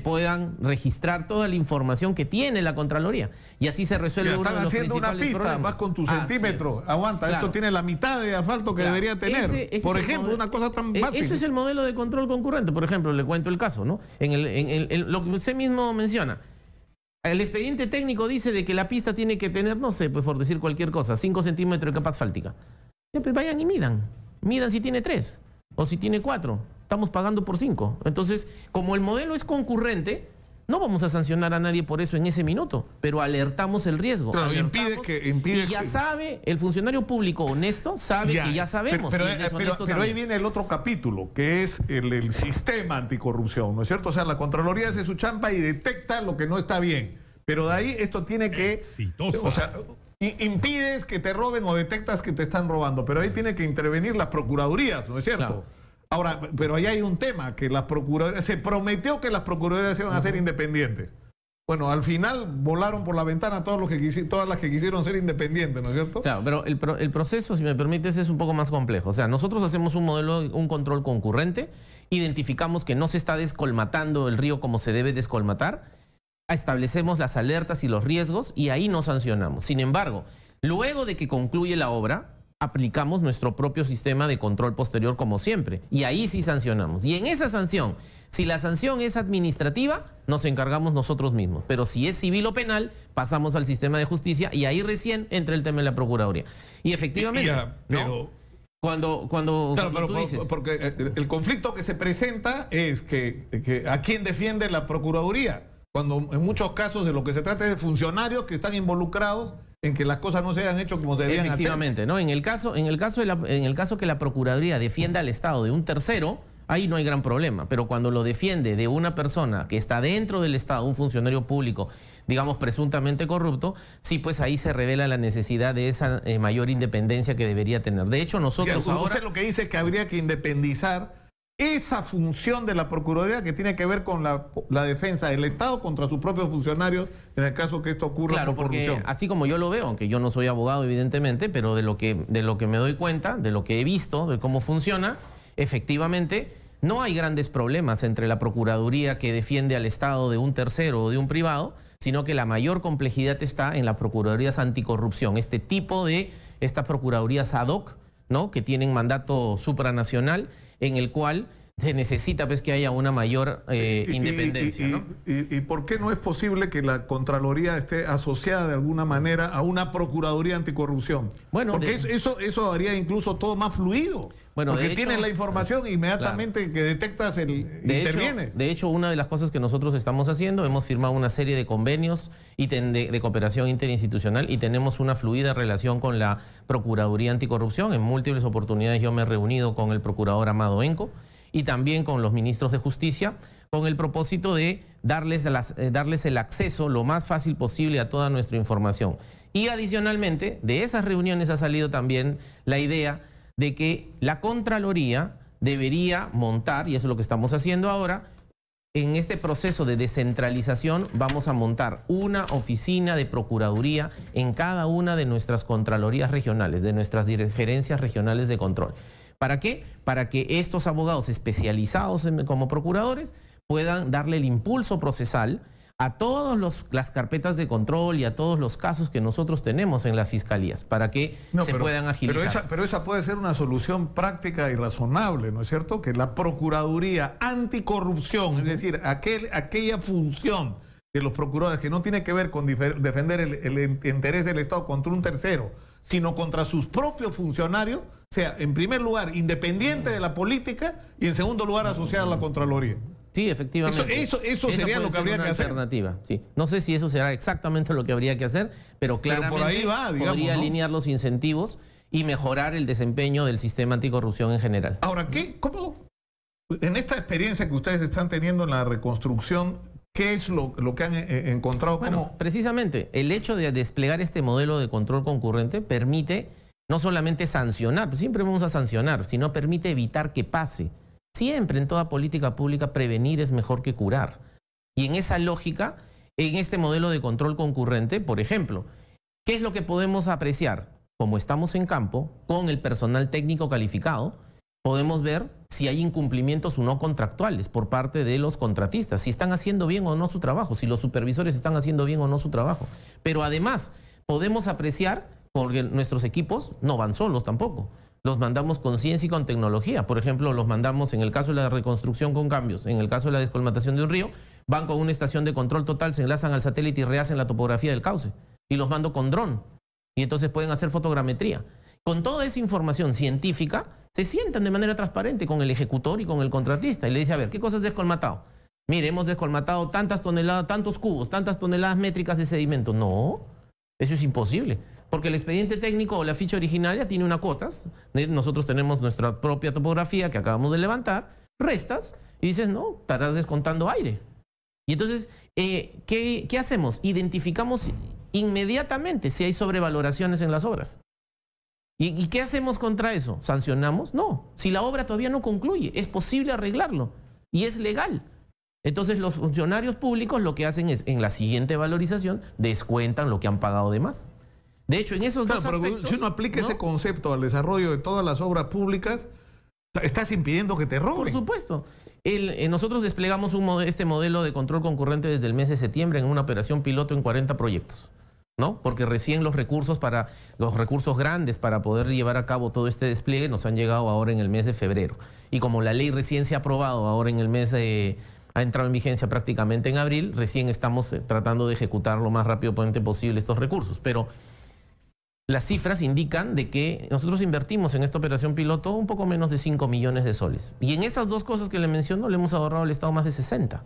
Speaker 4: puedan registrar toda la información que tiene la Contraloría. Y así se resuelve uno de los principales problemas.
Speaker 1: Están haciendo una pista, vas con tu centímetro, aguanta, claro, esto tiene la mitad de asfalto que debería tener. Por ejemplo, una cosa tan básica.
Speaker 4: Eso es el modelo de control concurrente. Por ejemplo, le cuento el caso, ¿no? Lo que usted mismo menciona. El expediente técnico dice de que la pista tiene que tener, no sé, pues por decir cualquier cosa, 5 centímetros de capa asfáltica. Ya, pues vayan y midan. Midan si tiene 3 o si tiene 4. Estamos pagando por 5. Entonces, como el modelo es concurrente, no vamos a sancionar a nadie por eso en ese minuto, pero alertamos el riesgo.
Speaker 1: Claro, impide
Speaker 4: y ya sabe, el funcionario público honesto sabe que ya sabemos.
Speaker 1: Pero ahí viene el otro capítulo, que es el sistema anticorrupción, ¿no es cierto? O sea, la Contraloría hace su chamba y detecta lo que no está bien. Pero de ahí esto tiene que...
Speaker 5: Exitosa.
Speaker 1: O sea, impides que te roben o detectas que te están robando, pero ahí tiene que intervenir las procuradurías, ¿no es cierto? Claro. Ahora, pero ahí hay un tema, que las procuradurías, se prometió que las procuradurías iban a ser independientes. Bueno, al final volaron por la ventana todas las que quisieron ser independientes, ¿no es cierto?
Speaker 4: Claro, pero el proceso, si me permites, es un poco más complejo. O sea, nosotros hacemos un modelo, un control concurrente, identificamos que no se está descolmatando el río como se debe descolmatar, establecemos las alertas y los riesgos y ahí no sancionamos. Sin embargo, luego de que concluye la obra, aplicamos nuestro propio sistema de control posterior como siempre. Y ahí sí sancionamos. Y en esa sanción, si la sanción es administrativa, nos encargamos nosotros mismos. Pero si es civil o penal, pasamos al sistema de justicia y ahí recién entra el tema de la Procuraduría. Y efectivamente,
Speaker 1: pero...
Speaker 4: Cuando tú dices...
Speaker 1: Porque el conflicto que se presenta es que ¿a quién defiende la Procuraduría? cuando en muchos casos de lo que se trata es de funcionarios que están involucrados en que las cosas no se hayan hecho como se deberían hacer.
Speaker 4: Efectivamente, ¿no? En el caso que la Procuraduría defienda al Estado de un tercero, ahí no hay gran problema, pero cuando lo defiende de una persona que está dentro del Estado, un funcionario público, digamos presuntamente corrupto, sí, pues ahí se revela la necesidad de esa mayor independencia que debería tener. De hecho, nosotros ahora...
Speaker 1: Usted lo que dice es que habría que independizar esa función de la Procuraduría que tiene que ver con la defensa del Estado contra sus propios funcionarios en el caso que esto ocurra por corrupción.
Speaker 4: Porque así como yo lo veo, aunque yo no soy abogado evidentemente, pero de lo que me doy cuenta, de lo que he visto, de cómo funciona, efectivamente no hay grandes problemas entre la Procuraduría que defiende al Estado de un tercero o de un privado, sino que la mayor complejidad está en las Procuradurías anticorrupción, estas Procuradurías ad hoc, ¿no? Que tienen mandato supranacional, en el cual se necesita pues que haya una mayor independencia, ¿no?
Speaker 1: ¿Y por qué no es posible que la Contraloría esté asociada de alguna manera a una Procuraduría anticorrupción? Bueno, porque eso haría incluso todo más fluido. Bueno, porque tienes la información inmediatamente que detectas intervienes.
Speaker 4: De hecho, una de las cosas que nosotros estamos haciendo, hemos firmado una serie de convenios de cooperación interinstitucional y tenemos una fluida relación con la Procuraduría Anticorrupción. En múltiples oportunidades yo me he reunido con el procurador Amado Enco y también con los ministros de Justicia con el propósito de darles el acceso lo más fácil posible a toda nuestra información. Y adicionalmente, de esas reuniones ha salido también la idea de que la Contraloría debería montar, y eso es lo que estamos haciendo ahora, en este proceso de descentralización vamos a montar una oficina de Procuraduría en cada una de nuestras Contralorías regionales, de nuestras gerencias regionales de control. ¿Para qué? Para que estos abogados especializados como procuradores puedan darle el impulso procesal a todas las carpetas de control y a todos los casos que nosotros tenemos en las fiscalías, para que puedan agilizar.
Speaker 1: Pero esa puede ser una solución práctica y razonable, ¿no es cierto? Que la Procuraduría Anticorrupción, es decir, aquella función de los procuradores que no tiene que ver con defender el interés del Estado contra un tercero, sino contra sus propios funcionarios, sea, en primer lugar, independiente de la política y en segundo lugar, asociada a la Contraloría.
Speaker 4: Sí, efectivamente.
Speaker 1: Eso sería lo que habría que hacer.
Speaker 4: Alternativa, sí. No sé si eso será exactamente lo que habría que hacer, pero claramente
Speaker 1: por ahí va, digamos,
Speaker 4: podría alinear los incentivos y mejorar el desempeño del sistema anticorrupción en general.
Speaker 1: Ahora, ¿cómo? En esta experiencia que ustedes están teniendo en la reconstrucción, ¿qué es lo que han encontrado?
Speaker 4: Bueno, precisamente el hecho de desplegar este modelo de control concurrente permite no solamente sancionar, pues siempre vamos a sancionar, sino permite evitar que pase. Siempre en toda política pública prevenir es mejor que curar. Y en esa lógica, en este modelo de control concurrente, por ejemplo, ¿qué es lo que podemos apreciar? Como estamos en campo, con el personal técnico calificado, podemos ver si hay incumplimientos o no contractuales por parte de los contratistas, si están haciendo bien o no su trabajo, si los supervisores están haciendo bien o no su trabajo. Pero además podemos apreciar, porque nuestros equipos no van solos tampoco, los mandamos con ciencia y con tecnología. Por ejemplo, los mandamos en el caso de la reconstrucción con cambios, en el caso de la descolmatación de un río, van con una estación de control total, se enlazan al satélite y rehacen la topografía del cauce. Y los mando con dron. Y entonces pueden hacer fotogrametría. Con toda esa información científica, se sientan de manera transparente con el ejecutor y con el contratista. Y le dice, a ver, ¿qué cosa has descolmatado? Mire, hemos descolmatado tantas toneladas, tantos cubos, tantas toneladas métricas de sedimento. No, eso es imposible. Porque el expediente técnico o la ficha originaria tiene unas cuotas. Nosotros tenemos nuestra propia topografía que acabamos de levantar, restas y dices, no, estarás descontando aire. Y entonces, ¿qué hacemos? Identificamos inmediatamente si hay sobrevaloraciones en las obras. ¿Y qué hacemos contra eso? ¿Sancionamos? No. Si la obra todavía no concluye, es posible arreglarlo y es legal. Entonces los funcionarios públicos lo que hacen es, en la siguiente valorización, descuentan lo que han pagado de más. De hecho, en esos dos aspectos...
Speaker 1: Si uno aplica ese concepto al desarrollo de todas las obras públicas, estás impidiendo que te roben.
Speaker 4: Por supuesto. Nosotros desplegamos este modelo de control concurrente desde el mes de septiembre en una operación piloto en 40 proyectos, ¿no? Porque recién los recursos grandes para poder llevar a cabo todo este despliegue nos han llegado ahora en el mes de febrero. Y como la ley recién se ha aprobado ahora en el mes de... ha entrado en vigencia prácticamente en abril, recién estamos tratando de ejecutar lo más rápidamente posible estos recursos. Pero las cifras indican de que nosotros invertimos en esta operación piloto un poco menos de 5 millones de soles. Y en esas dos cosas que le menciono le hemos ahorrado al Estado más de 60.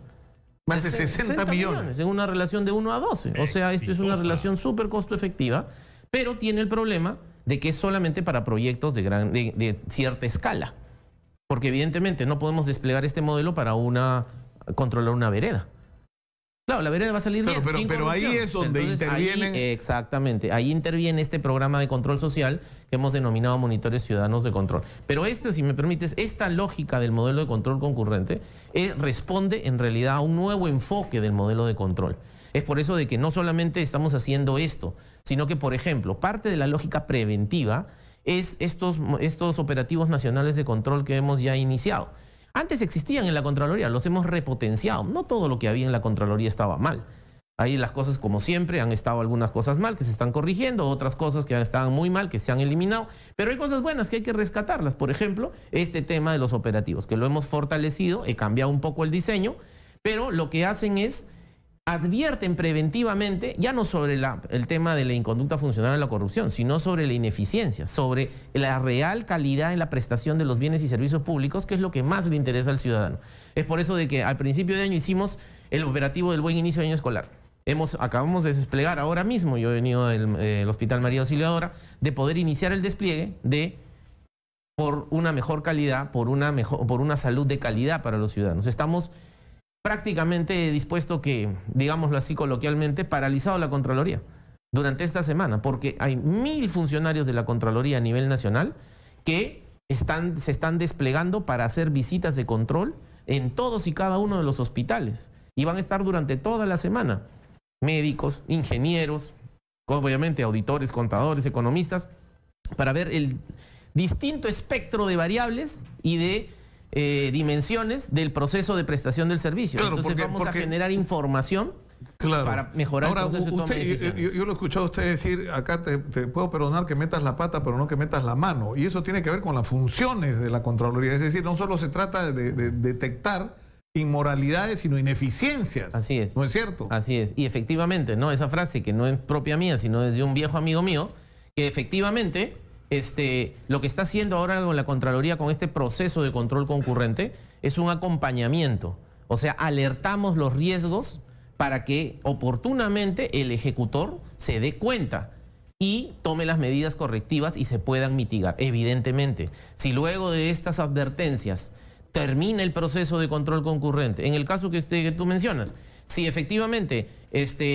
Speaker 1: Más de 60 millones.
Speaker 4: En una relación de 1 a 12. O sea, esto es una relación súper costo efectiva, pero tiene el problema de que es solamente para proyectos de cierta escala. Porque evidentemente no podemos desplegar este modelo para controlar una vereda. Claro, la vereda va a salir bien, sin
Speaker 1: pero ahí
Speaker 4: corrupción.
Speaker 1: es donde intervienen...
Speaker 4: Exactamente, ahí interviene este programa de control social que hemos denominado Monitores Ciudadanos de Control. Pero si me permites, esta lógica del modelo de control concurrente responde en realidad a un nuevo enfoque del modelo de control. Es por eso de que no solamente estamos haciendo esto, sino que, por ejemplo, parte de la lógica preventiva es estos operativos nacionales de control que hemos ya iniciado. Antes existían en la Contraloría, los hemos repotenciado. No todo lo que había en la Contraloría estaba mal. Ahí las cosas, como siempre, han estado algunas cosas mal que se están corrigiendo, otras cosas que estaban muy mal que se han eliminado, pero hay cosas buenas que hay que rescatarlas. Por ejemplo, este tema de los operativos, que lo hemos fortalecido, he cambiado un poco el diseño, pero lo que hacen es advierten preventivamente, ya no sobre el tema de la inconducta funcional de la corrupción, sino sobre la ineficiencia, sobre la real calidad en la prestación de los bienes y servicios públicos, que es lo que más le interesa al ciudadano. Es por eso de que al principio de año hicimos el operativo del buen inicio de año escolar. Acabamos de desplegar ahora mismo, yo he venido del Hospital María Auxiliadora, de poder iniciar el despliegue por una mejor calidad, por una salud de calidad para los ciudadanos. Estamos prácticamente dispuesto que, digámoslo así coloquialmente, paralizado la Contraloría durante esta semana, porque hay 1000 funcionarios de la Contraloría a nivel nacional que se están desplegando para hacer visitas de control en todos y cada uno de los hospitales y van a estar durante toda la semana. Médicos, ingenieros, obviamente auditores, contadores, economistas, para ver el distinto espectro de variables y de dimensiones del proceso de prestación del servicio. Claro, entonces vamos a generar información para mejorar el proceso de toma de decisiones.
Speaker 1: Yo lo he escuchado a usted decir, acá te puedo perdonar que metas la pata, pero no que metas la mano. Y eso tiene que ver con las funciones de la Contraloría. Es decir, no solo se trata de detectar inmoralidades, sino ineficiencias.
Speaker 4: Así es.
Speaker 1: ¿No es cierto?
Speaker 4: Así es. Y efectivamente, ¿no? Esa frase que no es propia mía, sino es de un viejo amigo mío, que efectivamente... lo que está haciendo ahora con la Contraloría con este proceso de control concurrente es un acompañamiento. O sea, alertamos los riesgos para que oportunamente el ejecutor se dé cuenta y tome las medidas correctivas y se puedan mitigar. Evidentemente, si luego de estas advertencias termina el proceso de control concurrente, en el caso que tú mencionas, si efectivamente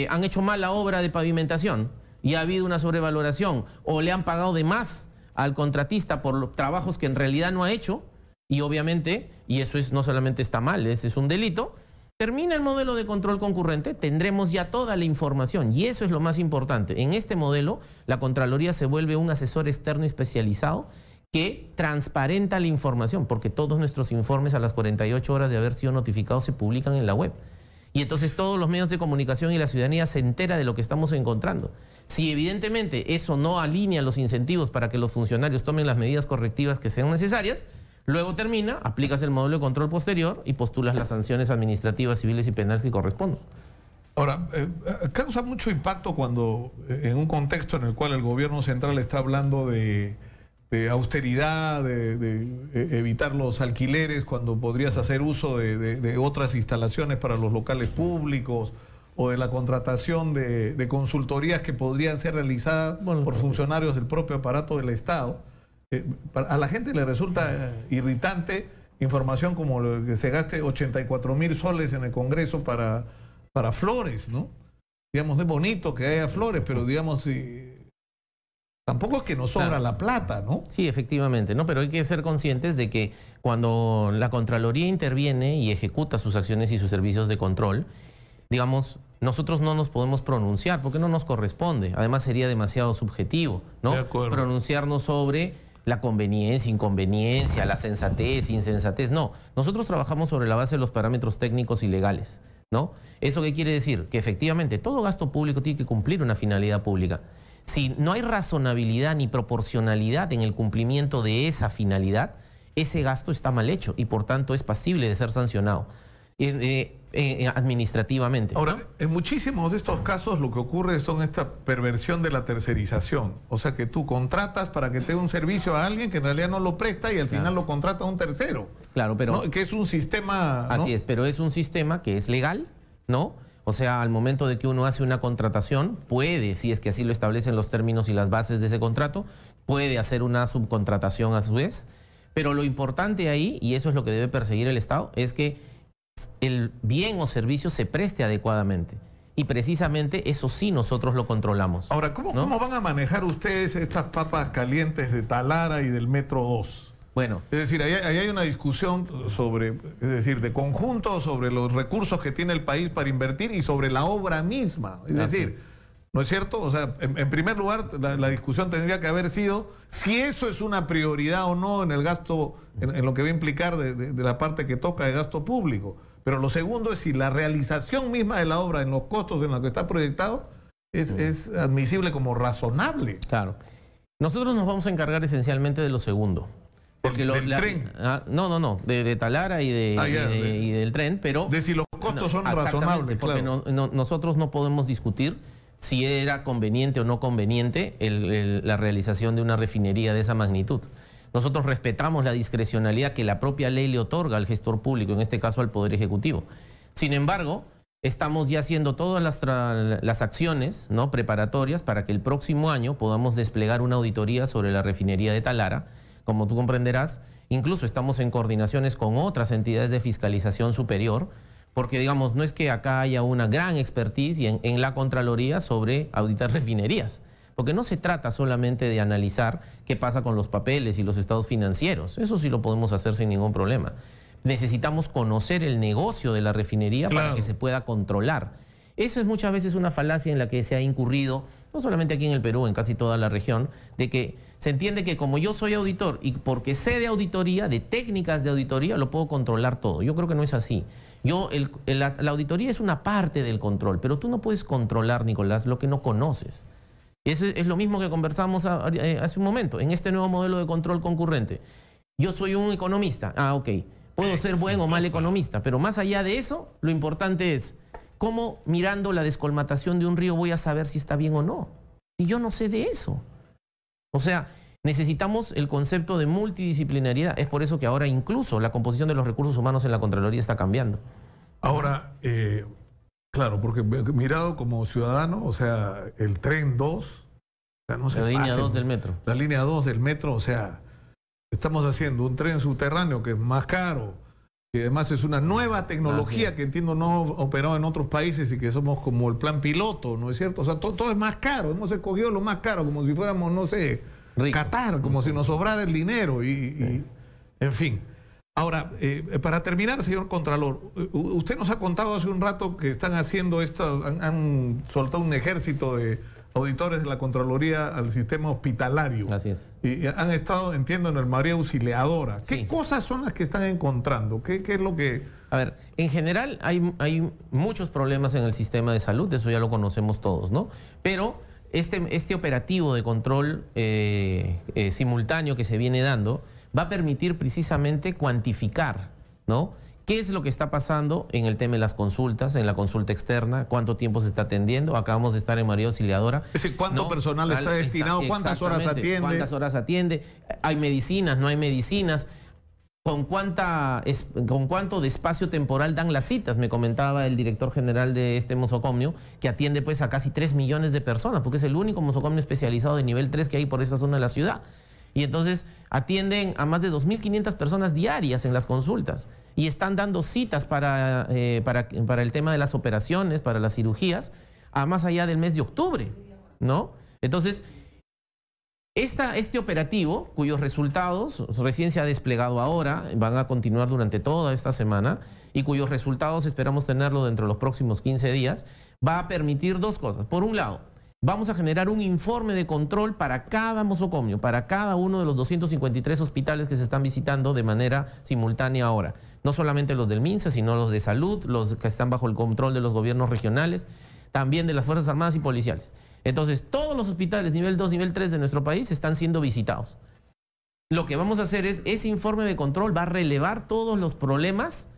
Speaker 4: han hecho mal la obra de pavimentación, y ha habido una sobrevaloración o le han pagado de más al contratista por los trabajos que en realidad no ha hecho, y obviamente, y eso no solamente está mal, ese es un delito, termina el modelo de control concurrente, tendremos ya toda la información, y eso es lo más importante. En este modelo, la Contraloría se vuelve un asesor externo especializado que transparenta la información, porque todos nuestros informes a las 48 horas de haber sido notificados se publican en la web. Y entonces todos los medios de comunicación y la ciudadanía se entera de lo que estamos encontrando. Si evidentemente eso no alinea los incentivos para que los funcionarios tomen las medidas correctivas que sean necesarias, luego termina, aplicas el modelo de control posterior y postulas las sanciones administrativas, civiles y penales que correspondan.
Speaker 1: Ahora, causa mucho impacto cuando en un contexto en el cual el gobierno central está hablando de austeridad, de evitar los alquileres cuando podrías hacer uso de otras instalaciones para los locales públicos, o de la contratación de consultorías que podrían ser realizadas por funcionarios del propio aparato del Estado. A la gente le resulta irritante información como que se gaste 84.000 soles en el Congreso para flores, ¿no? Digamos, es bonito que haya flores, pero digamos... tampoco es que nos sobra la plata, ¿no?
Speaker 4: Sí, efectivamente, ¿no? Pero hay que ser conscientes de que cuando la Contraloría interviene y ejecuta sus acciones y sus servicios de control, digamos, nosotros no nos podemos pronunciar porque no nos corresponde. Además sería demasiado subjetivo, ¿no?
Speaker 1: De acuerdo.
Speaker 4: Pronunciarnos sobre la conveniencia, inconveniencia, la sensatez, insensatez. No, nosotros trabajamos sobre la base de los parámetros técnicos y legales, ¿no? ¿Eso qué quiere decir? Que efectivamente todo gasto público tiene que cumplir una finalidad pública. Si no hay razonabilidad ni proporcionalidad en el cumplimiento de esa finalidad, ese gasto está mal hecho y por tanto es pasible de ser sancionado administrativamente, ¿no?
Speaker 1: Ahora, en muchísimos de estos casos lo que ocurre son esta perversión de la tercerización. O sea, que tú contratas para que te dé un servicio a alguien que en realidad no lo presta y al final lo contrata a un tercero.
Speaker 4: Claro, pero...
Speaker 1: ¿no? Que es un sistema...
Speaker 4: Así es, pero es un sistema que es legal, ¿no? O sea, al momento de que uno hace una contratación, puede, si es que así lo establecen los términos y las bases de ese contrato, puede hacer una subcontratación a su vez. Pero lo importante ahí, y eso es lo que debe perseguir el Estado, es que el bien o servicio se preste adecuadamente. Y precisamente eso sí nosotros lo controlamos.
Speaker 1: Ahora, ¿cómo van a manejar ustedes estas papas calientes de Talara y del Metro 2?
Speaker 4: Bueno,
Speaker 1: Es decir, ahí hay una discusión sobre, es decir, de conjunto sobre los recursos que tiene el país para invertir y sobre la obra misma. Es decir, ¿no es cierto? O sea, en primer lugar, la discusión tendría que haber sido si eso es una prioridad o no en el gasto, en lo que va a implicar de la parte que toca de gasto público. Pero lo segundo es si la realización misma de la obra en los costos en los que está proyectado es admisible como razonable.
Speaker 4: claro. Nosotros nos vamos a encargar esencialmente de lo segundo. Porque
Speaker 1: ¿Del tren?
Speaker 4: No, de Talara y del tren, pero...
Speaker 1: De si los costos son
Speaker 4: exactamente,
Speaker 1: razonables,
Speaker 4: porque
Speaker 1: claro.
Speaker 4: nosotros no podemos discutir si era conveniente o no conveniente la realización de una refinería de esa magnitud. Nosotros respetamos la discrecionalidad que la propia ley le otorga al gestor público, en este caso al Poder Ejecutivo. Sin embargo, estamos ya haciendo todas las acciones, ¿no?, preparatorias para que el próximo año podamos desplegar una auditoría sobre la refinería de Talara. Como tú comprenderás, incluso estamos en coordinaciones con otras entidades de fiscalización superior, porque digamos, no es que acá haya una gran expertise en la Contraloría sobre auditar refinerías, porque no se trata solamente de analizar qué pasa con los papeles y los estados financieros, eso sí lo podemos hacer sin ningún problema. Necesitamos conocer el negocio de la refinería para que se pueda controlar. Eso es muchas veces una falacia en la que se ha incurrido, no solamente aquí en el Perú, en casi toda la región, de que se entiende que como yo soy auditor y porque sé de auditoría, de técnicas de auditoría, lo puedo controlar todo. Yo creo que no es así. La auditoría es una parte del control, pero tú no puedes controlar, Nicolás, lo que no conoces. Eso es lo mismo que conversamos hace un momento, en este nuevo modelo de control concurrente. Yo soy un economista. Ok. Puedo ser buen o mal economista, pero más allá de eso, lo importante es cómo mirando la descolmatación de un río voy a saber si está bien o no. Y yo no sé de eso. O sea, necesitamos el concepto de multidisciplinariedad. Es por eso que ahora incluso la composición de los recursos humanos en la Contraloría está cambiando.
Speaker 1: Ahora, claro, porque mirado como ciudadano, o sea, el tren 2, o sea, no se
Speaker 4: La línea
Speaker 1: pasen,
Speaker 4: 2 del metro.
Speaker 1: La línea 2 del metro, o sea, estamos haciendo un tren subterráneo que es más caro, que además es una nueva tecnología que entiendo no operado en otros países y que somos como el plan piloto, ¿no es cierto? O sea, todo es más caro, hemos escogido lo más caro, como si fuéramos, no sé, Qatar, como si nos sobrara el dinero y en fin. Ahora, para terminar, señor Contralor, usted nos ha contado hace un rato que están haciendo esto, han soltado un ejército de auditores de la Contraloría al sistema hospitalario.
Speaker 4: Así es.
Speaker 1: Y han estado, entiendo, en el María Auxiliadora. ¿Qué cosas son las que están encontrando? ¿Qué es lo que...?
Speaker 4: A ver, en general hay muchos problemas en el sistema de salud, eso ya lo conocemos todos, ¿no? Pero este operativo de control simultáneo que se viene dando va a permitir precisamente cuantificar, ¿no?, qué es lo que está pasando en el tema de las consultas, en la consulta externa, cuánto tiempo se está atendiendo. Acabamos de estar en María Auxiliadora.
Speaker 1: ¿Cuánto personal está destinado? ¿Cuántas horas atiende?
Speaker 4: ¿Cuántas horas atiende? ¿Hay medicinas? ¿No hay medicinas? ¿Con cuánto de espacio temporal dan las citas? Me comentaba el director general de este mosocomio, que atiende pues a casi 3 millones de personas, porque es el único mosocomio especializado de nivel 3 que hay por esa zona de la ciudad. Y entonces atienden a más de 2.500 personas diarias en las consultas y están dando citas para el tema de las operaciones, para las cirugías, a más allá del mes de octubre, ¿no? Entonces, este operativo, cuyos resultados recién se ha desplegado ahora, van a continuar durante toda esta semana y cuyos resultados esperamos tenerlo dentro de los próximos 15 días, va a permitir dos cosas. Por un lado, vamos a generar un informe de control para cada mosocomio, para cada uno de los 253 hospitales que se están visitando de manera simultánea ahora. No solamente los del MINSA, sino los de salud, los que están bajo el control de los gobiernos regionales, también de las Fuerzas Armadas y policiales. Entonces, todos los hospitales nivel 2, nivel 3 de nuestro país están siendo visitados. Lo que vamos a hacer es, ese informe de control va a relevar todos los problemas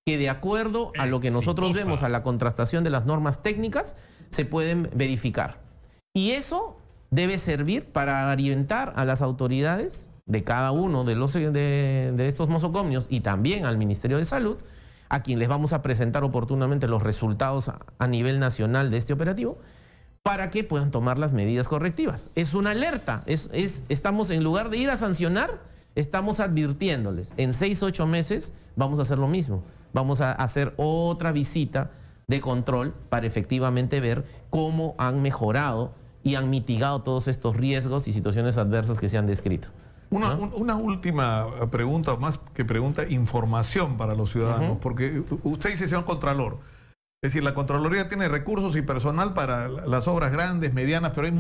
Speaker 4: que de acuerdo a lo que nosotros vemos, a la contrastación de las normas técnicas, se pueden verificar. Y eso debe servir para orientar a las autoridades de cada uno de estos mosocomios y también al Ministerio de Salud a quien les vamos a presentar oportunamente los resultados a nivel nacional de este operativo, para que puedan tomar las medidas correctivas. Es una alerta, estamos, en lugar de ir a sancionar, estamos advirtiéndoles. En 6 u 8 meses vamos a hacer lo mismo. Vamos a hacer otra visita de control para efectivamente ver cómo han mejorado y han mitigado todos estos riesgos y situaciones adversas que se han descrito.
Speaker 1: Una última pregunta, más que pregunta, información para los ciudadanos, porque usted dice, señor Contralor, es decir, la Contraloría tiene recursos y personal para las obras grandes, medianas, pero hay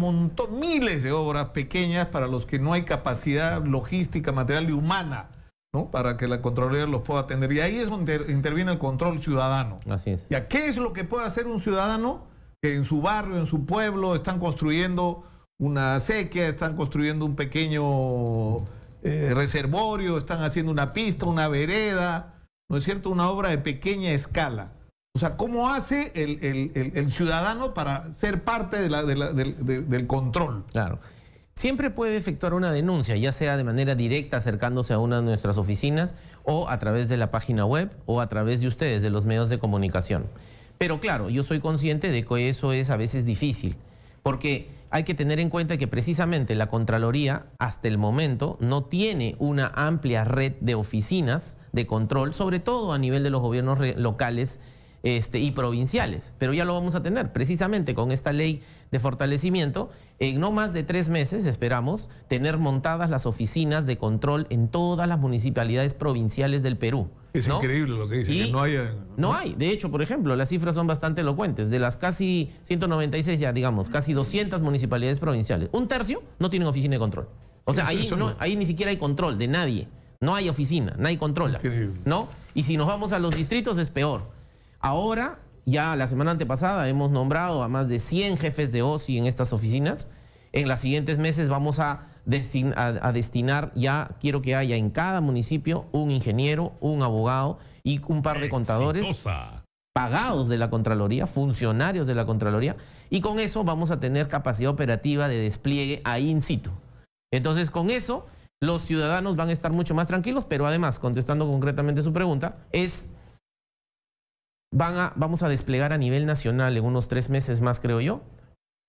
Speaker 1: miles de obras pequeñas para los que no hay capacidad logística, material y humana, ¿no?, para que la Contraloría los pueda atender. Y ahí es donde interviene el control ciudadano.
Speaker 4: Así es.
Speaker 1: ¿Ya qué es lo que puede hacer un ciudadano que en su barrio, en su pueblo, están construyendo una acequia, están construyendo un pequeño reservorio, están haciendo una pista, una vereda, ¿no es cierto?, una obra de pequeña escala? O sea, ¿cómo hace el ciudadano para ser parte del control?
Speaker 4: Claro. Siempre puede efectuar una denuncia, ya sea de manera directa acercándose a una de nuestras oficinas o a través de la página web o a través de ustedes, de los medios de comunicación. Pero claro, yo soy consciente de que eso es a veces difícil, porque hay que tener en cuenta que precisamente la Contraloría hasta el momento no tiene una amplia red de oficinas de control, sobre todo a nivel de los gobiernos locales y provinciales, pero ya lo vamos a tener precisamente con esta ley de fortalecimiento. En no más de 3 meses esperamos tener montadas las oficinas de control en todas las municipalidades provinciales del Perú.
Speaker 1: Es increíble lo que dice, que no haya...
Speaker 4: No hay, de hecho, por ejemplo, las cifras son bastante elocuentes. De las casi 196, ya digamos, casi 200 municipalidades provinciales, 1/3 no tienen oficina de control. O sea, ahí ni siquiera hay control de nadie, no hay oficina, nadie controla, ¿no? Y si nos vamos a los distritos es peor. Ahora, ya la semana antepasada hemos nombrado a más de 100 jefes de OSI en estas oficinas. En los siguientes meses vamos a destinar, ya quiero que haya en cada municipio un ingeniero, un abogado y un par de contadores pagados de la Contraloría, funcionarios de la Contraloría, y con eso vamos a tener capacidad operativa de despliegue ahí in situ. Entonces, con eso, los ciudadanos van a estar mucho más tranquilos, pero además, contestando concretamente su pregunta, vamos a desplegar a nivel nacional en unos 3 meses más, creo yo,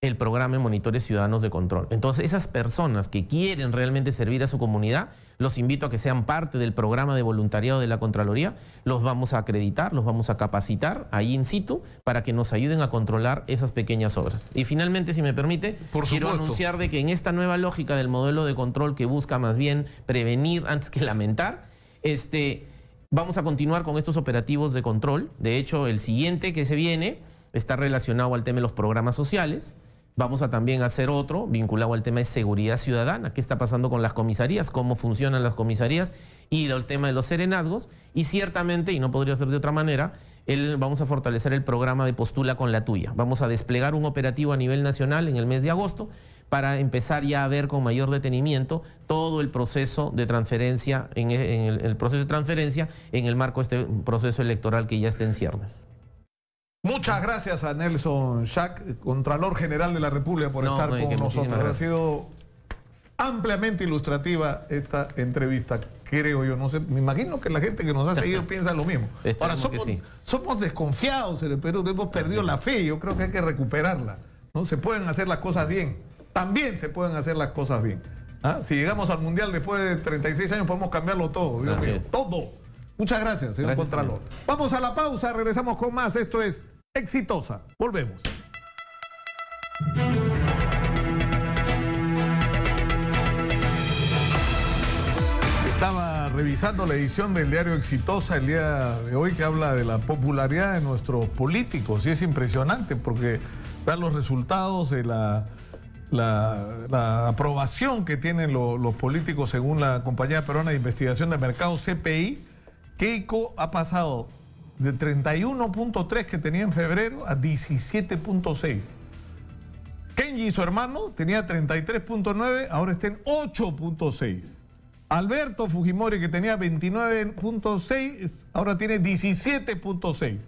Speaker 4: el programa de monitores ciudadanos de control. Entonces, esas personas que quieren realmente servir a su comunidad, los invito a que sean parte del programa de voluntariado de la Contraloría. Los vamos a acreditar, los vamos a capacitar ahí in situ para que nos ayuden a controlar esas pequeñas obras. Y finalmente, si me permite, quiero anunciar de que en esta nueva lógica del modelo de control que busca más bien prevenir antes que lamentar, vamos a continuar con estos operativos de control. De hecho, el siguiente que se viene está relacionado al tema de los programas sociales. Vamos a también hacer otro vinculado al tema de seguridad ciudadana. ¿Qué está pasando con las comisarías? ¿Cómo funcionan las comisarías? Y el tema de los serenazgos. Y ciertamente, y no podría ser de otra manera, vamos a fortalecer el programa de Postula con la Tuya. Vamos a desplegar un operativo a nivel nacional en el mes de agosto para empezar ya a ver con mayor detenimiento todo el proceso de transferencia, en el proceso de transferencia en el marco de este proceso electoral que ya está en ciernes.
Speaker 1: Muchas gracias a Nelson Schack, Contralor General de la República, por estar con nosotros. Ha sido ampliamente ilustrativa esta entrevista, creo yo. No sé, me imagino que la gente que nos ha seguido piensa lo mismo. Ahora, somos desconfiados en el Perú, hemos perdido la fe. Yo creo que hay que recuperarla, ¿no? Se pueden hacer las cosas bien. También se pueden hacer las cosas bien. Si llegamos al Mundial después de 36 años, podemos cambiarlo todo. Dios mío, todo. Muchas gracias, señor Contralor. Vamos a la pausa, regresamos con más. Esto es Exitosa. Volvemos. Estaba revisando la edición del diario Exitosa el día de hoy, que habla de la popularidad de nuestros políticos. Y es impresionante porque vean los resultados de la aprobación que tienen los políticos según la Compañía Peruana de Investigación de Mercados, CPI. Keiko ha pasado de 31.3 que tenía en febrero a 17.6. Kenji, su hermano, tenía 33.9, ahora está en 8.6. Alberto Fujimori, que tenía 29.6, ahora tiene 17.6.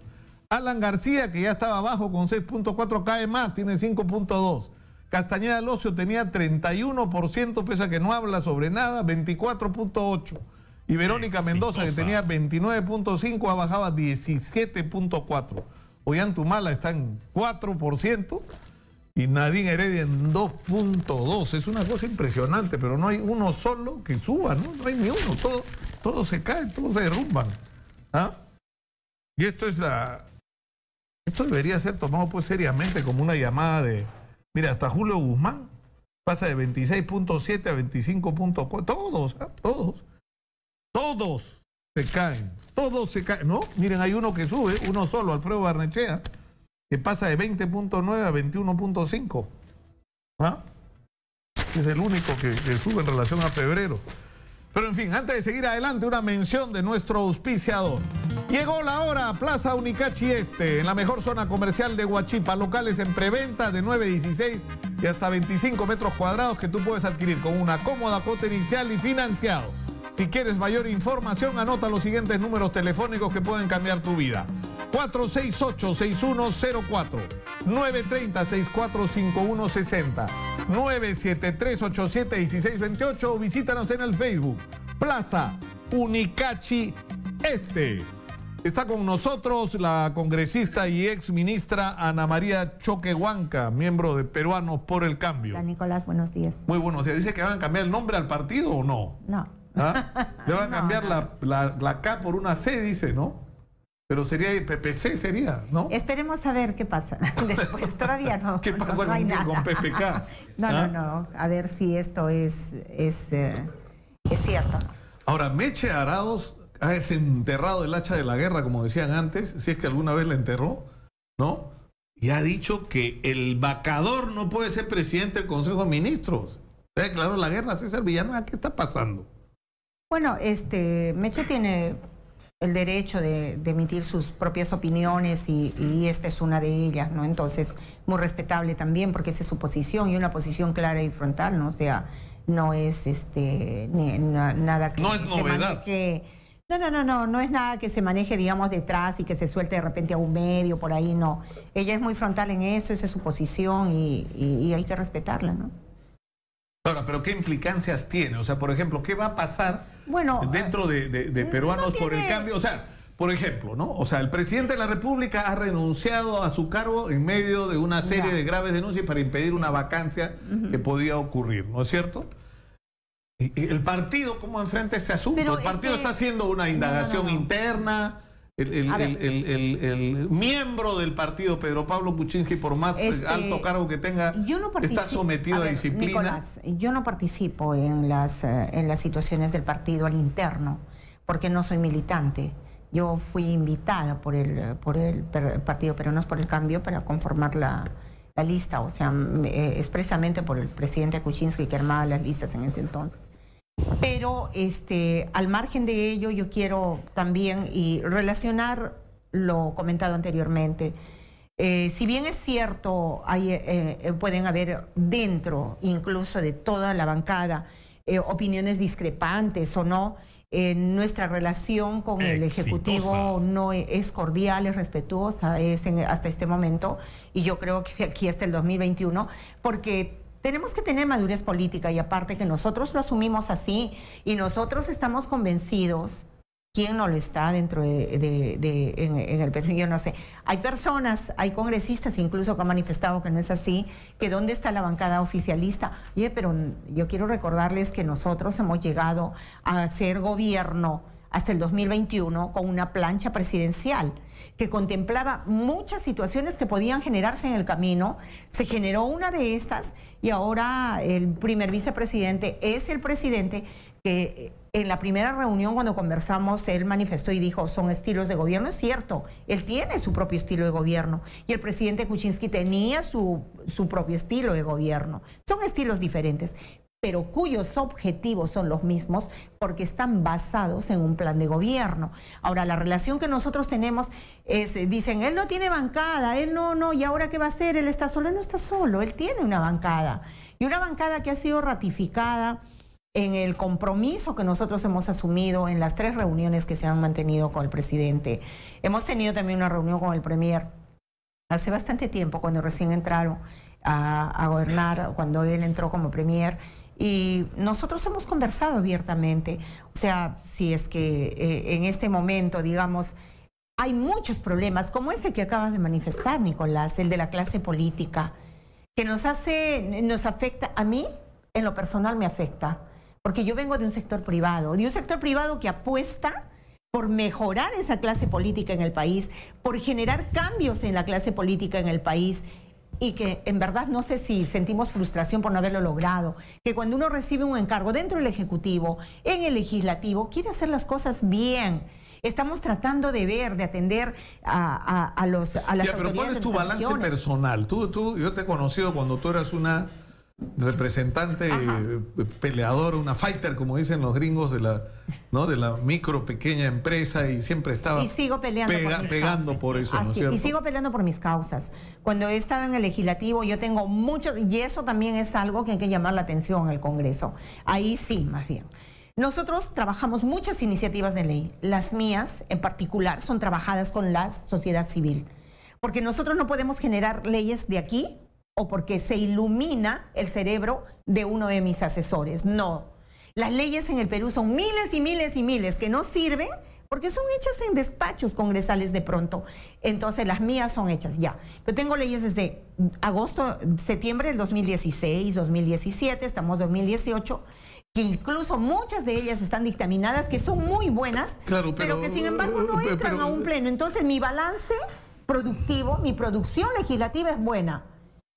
Speaker 1: Alan García, que ya estaba abajo con 6.4, cae más, tiene 5.2. Castañeda Locio tenía 31%, pese a que no habla sobre nada, 24.8. Y Verónica Mendoza, que tenía 29.5, ha bajado a 17.4. Ollantumala está en 4% y Nadine Heredia en 2.2. Es una cosa impresionante, pero no hay uno solo que suba, ¿no? No hay ni uno. Todo se cae, todo se derrumban. ¿Ah? Y esto debería ser tomado pues seriamente como una llamada de... Mira, hasta Julio Guzmán pasa de 26.7 a 25.4. Todos se caen. ¿No? Miren, hay uno que sube, uno solo, Alfredo Barnechea, que pasa de 20.9 a 21.5. ¿Ah? Es el único que sube en relación a febrero. Pero en fin, antes de seguir adelante, una mención de nuestro auspiciador. Llegó la hora, Plaza Unicachi Este, en la mejor zona comercial de Huachipa. Locales en preventa de 9.16 y hasta 25 metros cuadrados que tú puedes adquirir con una cómoda cuota inicial y financiado. Si quieres mayor información, anota los siguientes números telefónicos que pueden cambiar tu vida. 468-6104, 930-645160, 973-87-1628 o visítanos en el Facebook, Plaza Unicachi Este. Está con nosotros la congresista y ex ministra Ana María Choquehuanca, miembro de Peruanos por el Cambio.
Speaker 5: Hola, Nicolás, buenos días.
Speaker 1: Muy buenos días. ¿Dice que van a cambiar el nombre al partido o no?
Speaker 5: No.
Speaker 1: ¿Ah? Le van a cambiar la K por una C, dice, ¿no? Pero sería PPC, sería, ¿no?
Speaker 5: Esperemos a ver qué pasa después. Todavía no.
Speaker 1: ¿Qué pasa con PPK?
Speaker 5: No. A ver si esto es cierto.
Speaker 1: Ahora, Meche Arauz ha desenterrado el hacha de la guerra, como decían antes, si es que alguna vez la enterró, ¿no? Y ha dicho que el vacador no puede ser presidente del Consejo de Ministros. Se declaró la guerra a César Villanueva. ¿Qué está pasando?
Speaker 5: Bueno, Meche tiene el derecho de emitir sus propias opiniones y esta es una de ellas, ¿no? Entonces, muy respetable también porque esa es su posición y una posición clara y frontal, ¿no? O sea, no es nada que
Speaker 1: no es
Speaker 5: se
Speaker 1: novedad.
Speaker 5: maneje. No es nada que se maneje, digamos, detrás y que se suelte de repente a un medio, por ahí, no. Ella es muy frontal en eso, esa es su posición y hay que respetarla, ¿no?
Speaker 1: Ahora, pero ¿qué implicancias tiene? O sea, por ejemplo, ¿qué va a pasar dentro de Peruanos por el Cambio? O sea, por ejemplo, ¿no? O sea, el presidente de la República ha renunciado a su cargo en medio de una serie de graves denuncias para impedir una vacancia que podía ocurrir, ¿no es cierto? ¿El partido cómo enfrenta este asunto?
Speaker 5: Pero
Speaker 1: el partido está haciendo una indagación interna. El miembro del partido, Pedro Pablo Kuczynski, por más alto cargo que tenga, está sometido a disciplina.
Speaker 5: Nicolás, yo no participo en las situaciones del partido al interno, porque no soy militante. Yo fui invitada por el partido Peruanos por el Cambio para conformar la lista, o sea, expresamente por el presidente Kuczynski que armaba las listas en ese entonces. Pero al margen de ello, yo quiero también relacionar lo comentado anteriormente. Si bien es cierto, pueden haber dentro, incluso de toda la bancada, opiniones discrepantes o no, nuestra relación con el Ejecutivo no es cordial, es respetuosa, hasta este momento, y yo creo que de aquí hasta el 2021, porque tenemos que tener madurez política y aparte que nosotros lo asumimos así y nosotros estamos convencidos, ¿quién no lo está dentro en el Perú? Yo no sé. Hay personas, hay congresistas incluso que han manifestado que no es así, que dónde está la bancada oficialista. Oye, pero yo quiero recordarles que nosotros hemos llegado a hacer gobierno hasta el 2021 con una plancha presidencial que contemplaba muchas situaciones que podían generarse en el camino. Se generó una de estas y ahora el primer vicepresidente es el presidente que en la primera reunión cuando conversamos él manifestó y dijo son estilos de gobierno. Es cierto, él tiene su propio estilo de gobierno y el presidente Kuczynski tenía su propio estilo de gobierno. Son estilos diferentes, pero cuyos objetivos son los mismos porque están basados en un plan de gobierno. Ahora, la relación que nosotros tenemos es, dicen, él no tiene bancada, él no, ¿y ahora qué va a hacer? Él está solo, él no está solo, él tiene una bancada. Y una bancada que ha sido ratificada en el compromiso que nosotros hemos asumido en las 3 reuniones que se han mantenido con el presidente. Hemos tenido también una reunión con el premier hace bastante tiempo, cuando recién entraron a gobernar, cuando él entró como premier, Y nosotros hemos conversado abiertamente. O sea, si es que en este momento, digamos, hay muchos problemas, como ese que acabas de manifestar, Nicolás, el de la clase política, que nos afecta, a mí, en lo personal me afecta, porque yo vengo de un sector privado que apuesta por mejorar esa clase política en el país, por generar cambios en la clase política en el país, y que en verdad no sé si sentimos frustración por no haberlo logrado, que cuando uno recibe un encargo dentro del Ejecutivo, en el Legislativo, quiere hacer las cosas bien. Estamos tratando de atender a las autoridades.
Speaker 1: Pero ¿cuál es tu balance personal? Yo te he conocido cuando tú eras una representante, peleadora, una fighter, como dicen los gringos, de la micro, pequeña empresa, y siempre estaba
Speaker 5: y sigo peleando
Speaker 1: pegando por eso, ¿no es cierto?
Speaker 5: Y sigo peleando por mis causas. Cuando he estado en el Legislativo, yo tengo muchos, y eso también es algo que hay que llamar la atención al Congreso. Ahí sí, más bien. Nosotros trabajamos muchas iniciativas de ley. Las mías, en particular, son trabajadas con la sociedad civil. Porque nosotros no podemos generar leyes de aquí o porque se ilumina el cerebro de uno de mis asesores. No. Las leyes en el Perú son miles y miles y miles que no sirven porque son hechas en despachos congresales de pronto. Entonces las mías son hechas ya. Yo tengo leyes desde septiembre del 2016, 2017, estamos en 2018, que incluso muchas de ellas están dictaminadas, que son muy buenas, claro, pero que sin embargo no entran a un pleno. Entonces mi balance productivo, mi producción legislativa es buena,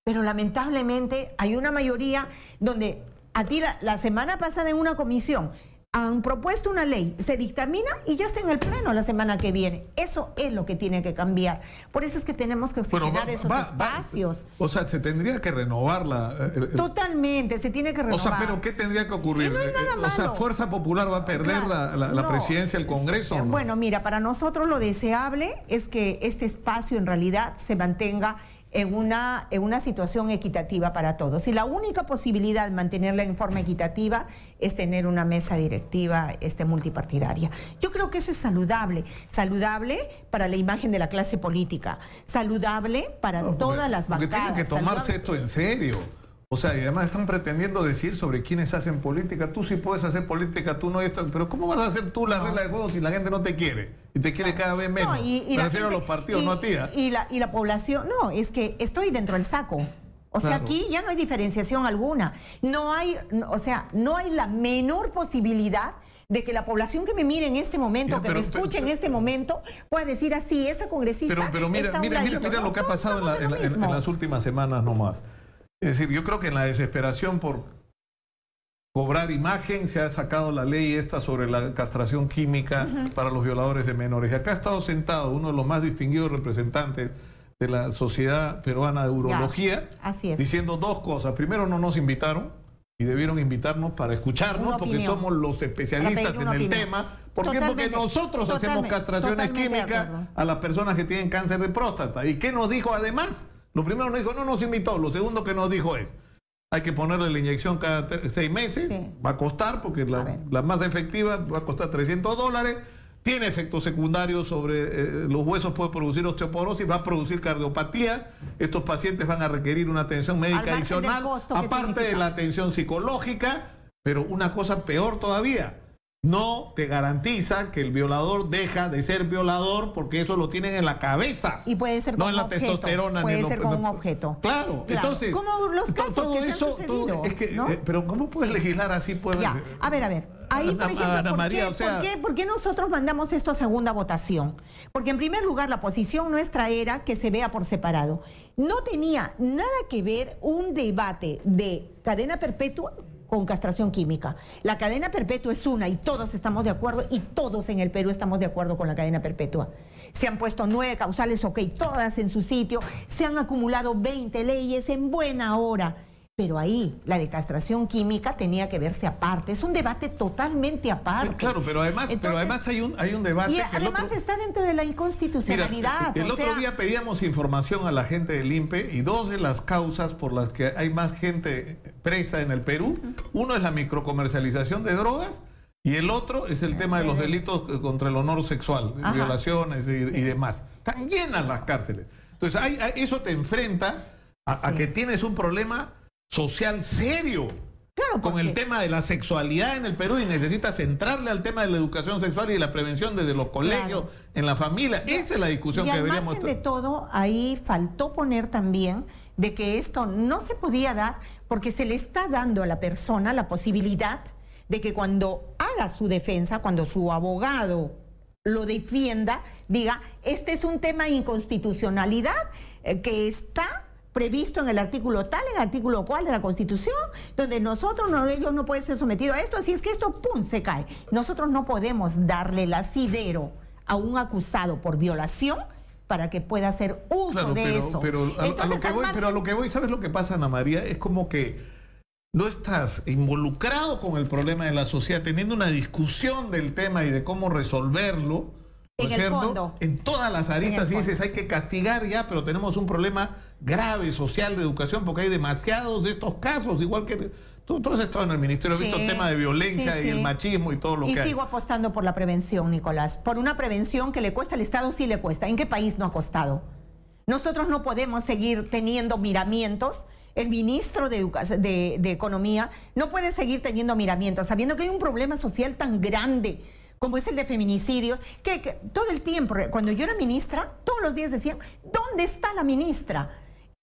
Speaker 5: pero lamentablemente hay una mayoría donde a ti la semana pasada en una comisión han propuesto una ley, se dictamina y ya está en el pleno la semana que viene. Eso es lo que tiene que cambiar. Por eso es que tenemos que oxigenar esos espacios.
Speaker 1: O sea, se tendría que renovarla.
Speaker 5: Totalmente, se tiene que renovar.
Speaker 1: O sea, pero ¿qué tendría que ocurrir?
Speaker 5: No hay nada malo.
Speaker 1: O sea, ¿Fuerza Popular va a perder la presidencia del Congreso? ¿No?
Speaker 5: Bueno, mira, para nosotros lo deseable es que este espacio en realidad se mantenga en una situación equitativa para todos. Y la única posibilidad de mantenerla en forma equitativa es tener una mesa directiva multipartidaria. Yo creo que eso es saludable. Saludable para la imagen de la clase política. Saludable para todas las bancadas.
Speaker 1: Porque tienen que tomarse esto en serio. O sea, y además están pretendiendo decir sobre quiénes hacen política. Tú sí puedes hacer política, tú no. Pero ¿cómo vas a hacer tú la regla de juego si la gente no te quiere? Y te quiere cada vez menos. Me refiero a los partidos, no a ti.
Speaker 5: Y la población, no, es que estoy dentro del saco. O sea, aquí ya no hay diferenciación alguna. No hay la menor posibilidad de que la población que me mire en este momento, me escuche en este momento, pueda decir así, esa congresista.
Speaker 1: Pero mira lo que ha pasado en las últimas semanas nomás. Es decir, yo creo que en la desesperación por cobrar imagen se ha sacado la ley esta sobre la castración química para los violadores de menores. Y acá ha estado sentado uno de los más distinguidos representantes de la Sociedad Peruana de Urología, diciendo dos cosas. Primero, no nos invitaron y debieron invitarnos para escucharnos porque somos los especialistas en el tema. ¿Por qué? Porque nosotros hacemos castraciones químicas a las personas que tienen cáncer de próstata. ¿Y qué nos dijo además? Lo primero nos dijo, no nos invitó. Lo segundo que nos dijo es, hay que ponerle la inyección cada 6 meses. Sí. Va a costar, porque la más efectiva va a costar $300. Tiene efectos secundarios sobre los huesos, puede producir osteoporosis, va a producir cardiopatía. Estos pacientes van a requerir una atención médica adicional, aparte de la atención psicológica. Pero una cosa peor todavía, no te garantiza que el violador deja de ser violador porque eso lo tienen en la cabeza.
Speaker 5: Y puede ser con un objeto.
Speaker 1: Testosterona.
Speaker 5: Puede ser con un objeto.
Speaker 1: Claro. Entonces,
Speaker 5: como los casos
Speaker 1: todo
Speaker 5: que
Speaker 1: eso,
Speaker 5: se han sucedido,
Speaker 1: ¿no? Pero ¿cómo puedes legislar así?
Speaker 5: Ya, a ver. Ahí, por ejemplo, ¿por qué nosotros mandamos esto a segunda votación? Porque en primer lugar la posición nuestra era que se vea por separado. No tenía nada que ver un debate de cadena perpetua con castración química. La cadena perpetua es una y todos estamos de acuerdo y todos en el Perú estamos de acuerdo con la cadena perpetua. Se han puesto 9 causales, ok, todas en su sitio, se han acumulado 20 leyes en buena hora. Pero ahí, la de castración química tenía que verse aparte. Es un debate totalmente aparte.
Speaker 1: Claro, pero además hay un debate.
Speaker 5: Y además está dentro de la inconstitucionalidad.
Speaker 1: Mira, el otro día pedíamos información a la gente del INPE y 2 de las causas por las que hay más gente presa en el Perú, uno es la microcomercialización de drogas y el otro es el tema de los delitos contra el honor sexual, violaciones y demás. Están llenas las cárceles. Entonces, eso te enfrenta a que tienes un problema social serio.
Speaker 5: Claro,
Speaker 1: con el tema de la sexualidad en el Perú y necesita centrarle al tema de la educación sexual y la prevención desde los colegios, en la familia. Esa es la discusión
Speaker 5: y
Speaker 1: que
Speaker 5: al
Speaker 1: deberíamos
Speaker 5: margen de todo, ahí faltó poner también de que esto no se podía dar porque se le está dando a la persona la posibilidad de que cuando haga su defensa, cuando su abogado lo defienda, diga, este es un tema de inconstitucionalidad que está previsto en el artículo tal, en el artículo cual de la Constitución, donde ellos no pueden ser sometidos a esto, así es que esto, ¡pum!, se cae. Nosotros no podemos darle el asidero a un acusado por violación para que pueda hacer uso de eso.
Speaker 1: Pero a lo que voy, ¿sabes lo que pasa, Ana María? Es como que no estás involucrado con el problema de la sociedad, teniendo una discusión del tema y de cómo resolverlo, ¿no es cierto?
Speaker 5: Fondo.
Speaker 1: En todas las aristas, y dices, hay que castigar ya, pero tenemos un problema grave social de educación porque hay demasiados de estos casos, igual que tú has estado en el ministerio, has visto el tema de violencia y el machismo y todo lo que hay.
Speaker 5: Y sigo apostando por la prevención, Nicolás, por una prevención que le cuesta al Estado, sí le cuesta. ¿En qué país no ha costado? Nosotros no podemos seguir teniendo miramientos. El ministro de Economía no puede seguir teniendo miramientos, sabiendo que hay un problema social tan grande como es el de feminicidios, que todo el tiempo, cuando yo era ministra, todos los días decían, ¿dónde está la ministra?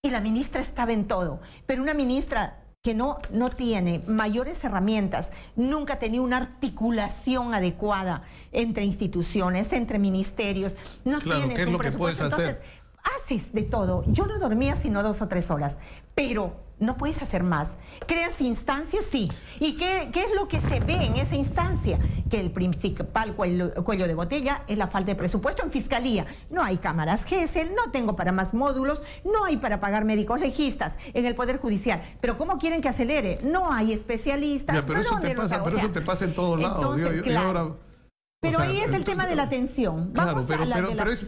Speaker 5: Y la ministra estaba en todo, pero una ministra que no tiene mayores herramientas, nunca ha tenido una articulación adecuada entre instituciones, entre ministerios, no tienes
Speaker 1: ¿qué es
Speaker 5: un
Speaker 1: lo que puedes
Speaker 5: presupuesto,
Speaker 1: hacer?
Speaker 5: entonces haces de todo. Yo no dormía sino 2 o 3 horas, pero no puedes hacer más. Creas instancias, sí. ¿Y qué es lo que se ve en esa instancia? Que el principal cuello de botella es la falta de presupuesto en fiscalía. No hay cámaras GESEL, no tengo para más módulos, no hay para pagar médicos legistas en el Poder Judicial. Pero ¿cómo quieren que acelere? No hay especialistas.
Speaker 1: Ya, pero eso te pasa en todos lados.
Speaker 5: Pero ahí es el tema de la atención. Vamos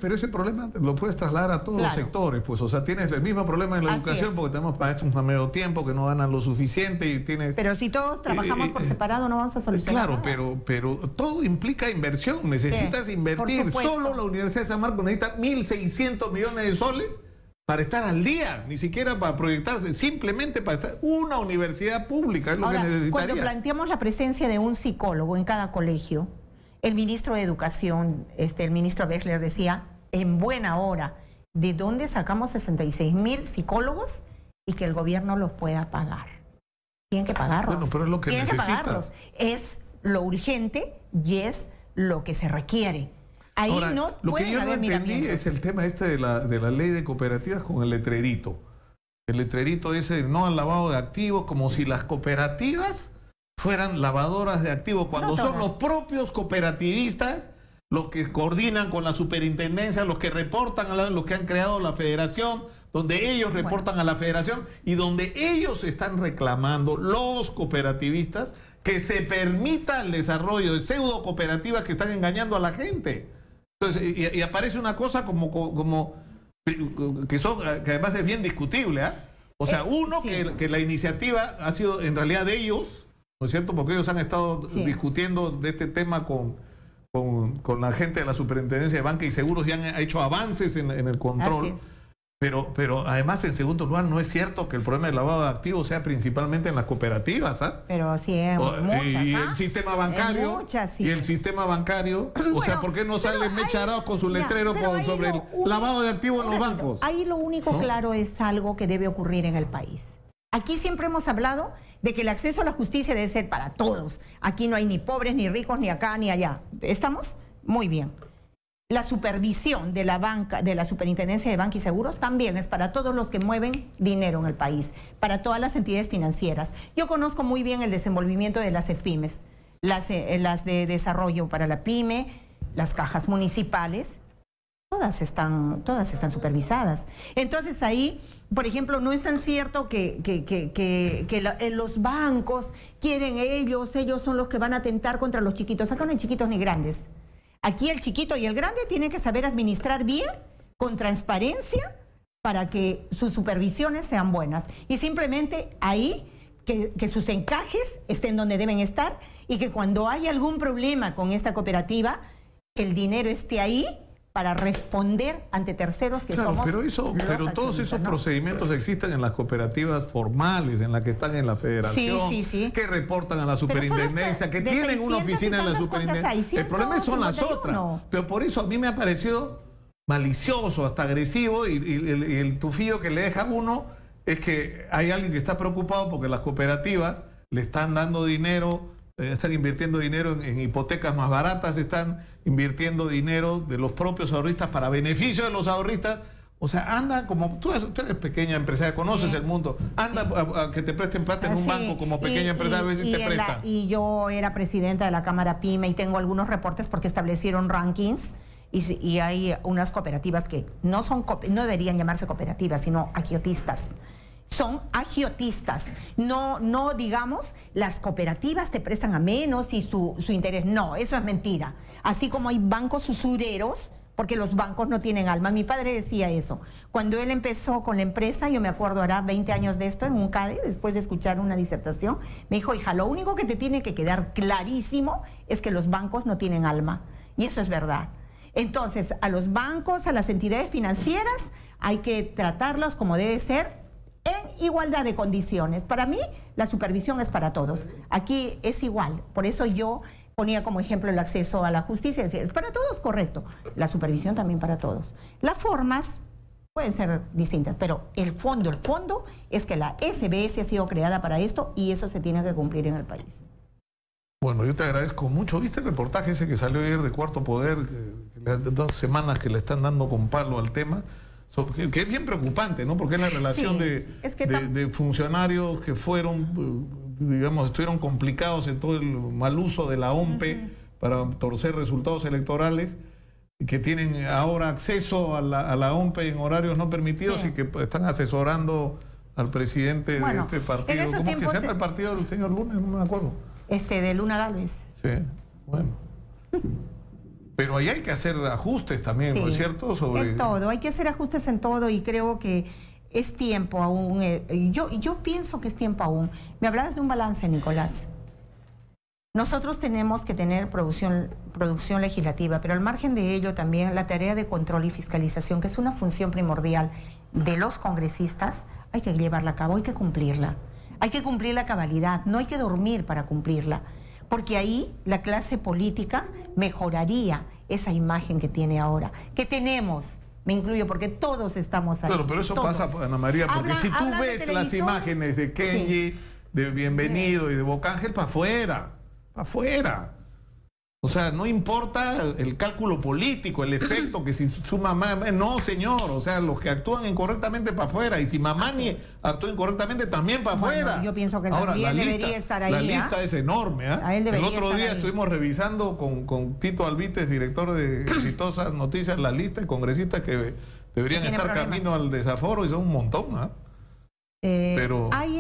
Speaker 1: pero ese problema lo puedes trasladar a todos los sectores, pues, o sea, tienes el mismo problema en la educación porque tenemos maestros a medio tiempo que no ganan lo suficiente y tienes...
Speaker 5: Pero si todos trabajamos por separado no vamos a solucionar nada.
Speaker 1: pero todo implica inversión, necesitas invertir. Solo la Universidad de San Marcos necesita 1.600 millones de soles para estar al día, ni siquiera para proyectarse, simplemente para estar una universidad pública, es lo que necesitaría.
Speaker 5: Cuando planteamos la presencia de un psicólogo en cada colegio, el ministro de Educación, el ministro Bechler decía, en buena hora, ¿de dónde sacamos 66,000 psicólogos y que el gobierno los pueda pagar? Tienen que pagarlos.
Speaker 1: Bueno, pero es lo que
Speaker 5: tienen que pagarlos. Es lo urgente y es lo que se requiere. Ahí ahora, no
Speaker 1: lo que yo no entendí es el tema de la ley de cooperativas con el letrerito. El letrerito dice no al lavado de activos, como si las cooperativas fueran lavadoras de activos, cuando son los propios cooperativistas los que coordinan con la superintendencia, los que reportan a los que han creado la federación, donde ellos reportan a la federación y donde ellos están reclamando, los cooperativistas, que se permita el desarrollo de pseudo cooperativas que están engañando a la gente. Entonces, y aparece una cosa que además es bien discutible, ¿eh? O sea, que la iniciativa ha sido en realidad de ellos, ¿no es cierto? Porque ellos han estado discutiendo de este tema con la gente de la Superintendencia de Banca y Seguros y han hecho avances en el control. Pero además, en segundo lugar, no es cierto que el problema del lavado de activos sea principalmente en las cooperativas, ¿ah?
Speaker 5: Pero sí, en muchas,
Speaker 1: y el sistema bancario, y el sistema bancario, o sea, ¿por qué no sale Mecha Arauz con su letrero sobre el lavado de activos en los bancos?
Speaker 5: Ahí lo único claro es algo que debe ocurrir en el país. Aquí siempre hemos hablado de que el acceso a la justicia debe ser para todos. Aquí no hay ni pobres, ni ricos, ni acá, ni allá. ¿Estamos? Muy bien. La supervisión de la banca, de la Superintendencia de Banca y Seguros, también es para todos los que mueven dinero en el país, para todas las entidades financieras. Yo conozco muy bien el desenvolvimiento de las ETPIMES, las de desarrollo para la pyme, las cajas municipales, todas están supervisadas. Entonces ahí, por ejemplo, no es tan cierto que los bancos quieren ellos son los que van a atentar contra los chiquitos. Acá no hay chiquitos ni grandes. Aquí el chiquito y el grande tienen que saber administrar bien, con transparencia, para que sus supervisiones sean buenas. Y simplemente ahí, que sus encajes estén donde deben estar y que cuando hay algún problema con esta cooperativa, el dinero esté ahí para responder ante terceros que
Speaker 1: Claro,
Speaker 5: somos
Speaker 1: pero
Speaker 5: los
Speaker 1: todos
Speaker 5: accionistas,
Speaker 1: esos
Speaker 5: ¿no?
Speaker 1: procedimientos existen en las cooperativas formales, en las que están en la federación,
Speaker 5: Sí.
Speaker 1: que reportan a la
Speaker 5: Pero son
Speaker 1: superintendencia, que
Speaker 5: de
Speaker 1: tienen una
Speaker 5: 600
Speaker 1: oficina
Speaker 5: y
Speaker 1: en la
Speaker 5: tantas
Speaker 1: superintendencia. El problema son las
Speaker 5: 651.
Speaker 1: otras. Pero por eso a mí me ha parecido malicioso, hasta agresivo, y el tufillo que le deja a uno es que hay alguien que está preocupado porque las cooperativas le están dando dinero, están invirtiendo dinero en hipotecas más baratas, están invirtiendo dinero de los propios ahorristas para beneficio de los ahorristas. O sea, anda como tú eres pequeña empresaria, conoces el mundo, anda a que te presten plata en un banco como pequeña empresaria, a ver si te prestan.
Speaker 5: Y yo era presidenta de la Cámara PYME y tengo algunos reportes porque establecieron rankings y hay unas cooperativas que no deberían llamarse cooperativas, sino agiotistas. Son agiotistas. No digamos, las cooperativas te prestan a menos y su interés. No, eso es mentira. Así como hay bancos usureros, porque los bancos no tienen alma. Mi padre decía eso. Cuando él empezó con la empresa, yo me acuerdo, hará 20 años de esto, en un CADE, después de escuchar una disertación, me dijo, hija, lo único que te tiene que quedar clarísimo es que los bancos no tienen alma. Y eso es verdad. Entonces, a los bancos, a las entidades financieras, hay que tratarlos como debe ser, en igualdad de condiciones. Para mí, la supervisión es para todos. Aquí es igual. Por eso yo ponía como ejemplo el acceso a la justicia. Es para todos, correcto. La supervisión también para todos. Las formas pueden ser distintas, pero el fondo es que la SBS ha sido creada para esto y eso se tiene que cumplir en el país.
Speaker 1: Bueno, yo te agradezco mucho. ¿Viste el reportaje ese que salió ayer de Cuarto Poder? Que 2 semanas que le están dando con palo al tema. Que es bien preocupante, ¿no? Porque es la relación de funcionarios que fueron, digamos, estuvieron complicados en todo el mal uso de la OMPE para torcer resultados electorales, y que tienen ahora acceso a la OMPE en horarios no permitidos y que están asesorando al presidente de este partido. ¿Cómo es que se llama el partido del señor Luna? No me acuerdo.
Speaker 5: De Luna Gálvez.
Speaker 1: Sí, bueno. Pero ahí hay que hacer ajustes también, ¿no es cierto?
Speaker 5: En todo, hay que hacer ajustes en todo y creo que es tiempo aún. Yo pienso que es tiempo aún. Me hablabas de un balance, Nicolás. Nosotros tenemos que tener producción legislativa, pero al margen de ello también la tarea de control y fiscalización, que es una función primordial de los congresistas, hay que llevarla a cabo, hay que cumplirla. Hay que cumplir la cabalidad, no hay que dormir para cumplirla. Porque ahí la clase política mejoraría esa imagen que tiene ahora, que tenemos, me incluyo porque todos estamos ahí.
Speaker 1: Claro, pero eso pasa, Ana María, porque si tú ves las imágenes de Kenji, de Bienvenido y de Bocángel, para afuera. O sea, no importa el cálculo político, el efecto, que si su mamá... No, señor, o sea, los que actúan incorrectamente para afuera, y si mamá ni actúa incorrectamente, también para afuera.
Speaker 5: Yo pienso que también debería estar ahí.
Speaker 1: La lista es enorme. El otro día estuvimos revisando con Tito Alvites, director de Exitosas Noticias, la lista de congresistas que deberían estar camino al desaforo, y son un montón. Pero
Speaker 5: hay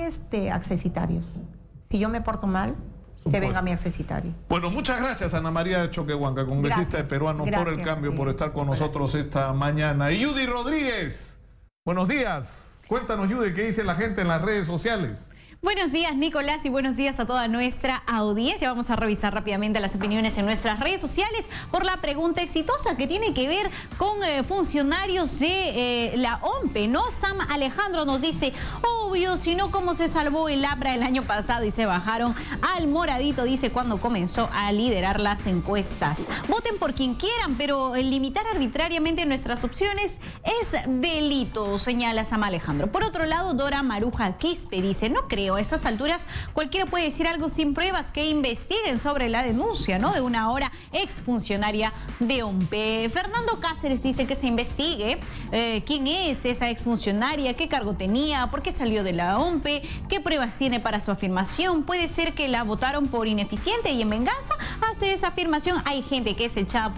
Speaker 5: accesitarios. Si yo me porto mal, que venga mi accesitario.
Speaker 1: Bueno, muchas gracias, Ana María Choquehuanca, congresista de Peruanos por el Cambio, por estar con nosotros esta mañana. Y Judy Rodríguez, buenos días. Cuéntanos, Judy, ¿qué dice la gente en las redes sociales?
Speaker 6: Buenos días, Nicolás, y buenos días a toda nuestra audiencia. Vamos a revisar rápidamente las opiniones en nuestras redes sociales por la pregunta exitosa que tiene que ver con funcionarios de la OMPE, ¿no? Sam Alejandro nos dice, obvio, si no, ¿cómo se salvó el APRA el año pasado y se bajaron al moradito? Dice, cuando comenzó a liderar las encuestas. Voten por quien quieran, pero limitar arbitrariamente nuestras opciones es delito, señala Sam Alejandro. Por otro lado, Dora Maruja Quispe dice, no creo, a esas alturas cualquiera puede decir algo sin pruebas, que investiguen sobre la denuncia, ¿no?, de una ahora exfuncionaria de OMPE. Fernando Cáceres dice que se investigue quién es esa exfuncionaria, qué cargo tenía, por qué salió de la OMPE, qué pruebas tiene para su afirmación. Puede ser que la votaron por ineficiente y en venganza hace esa afirmación. Hay gente que es echada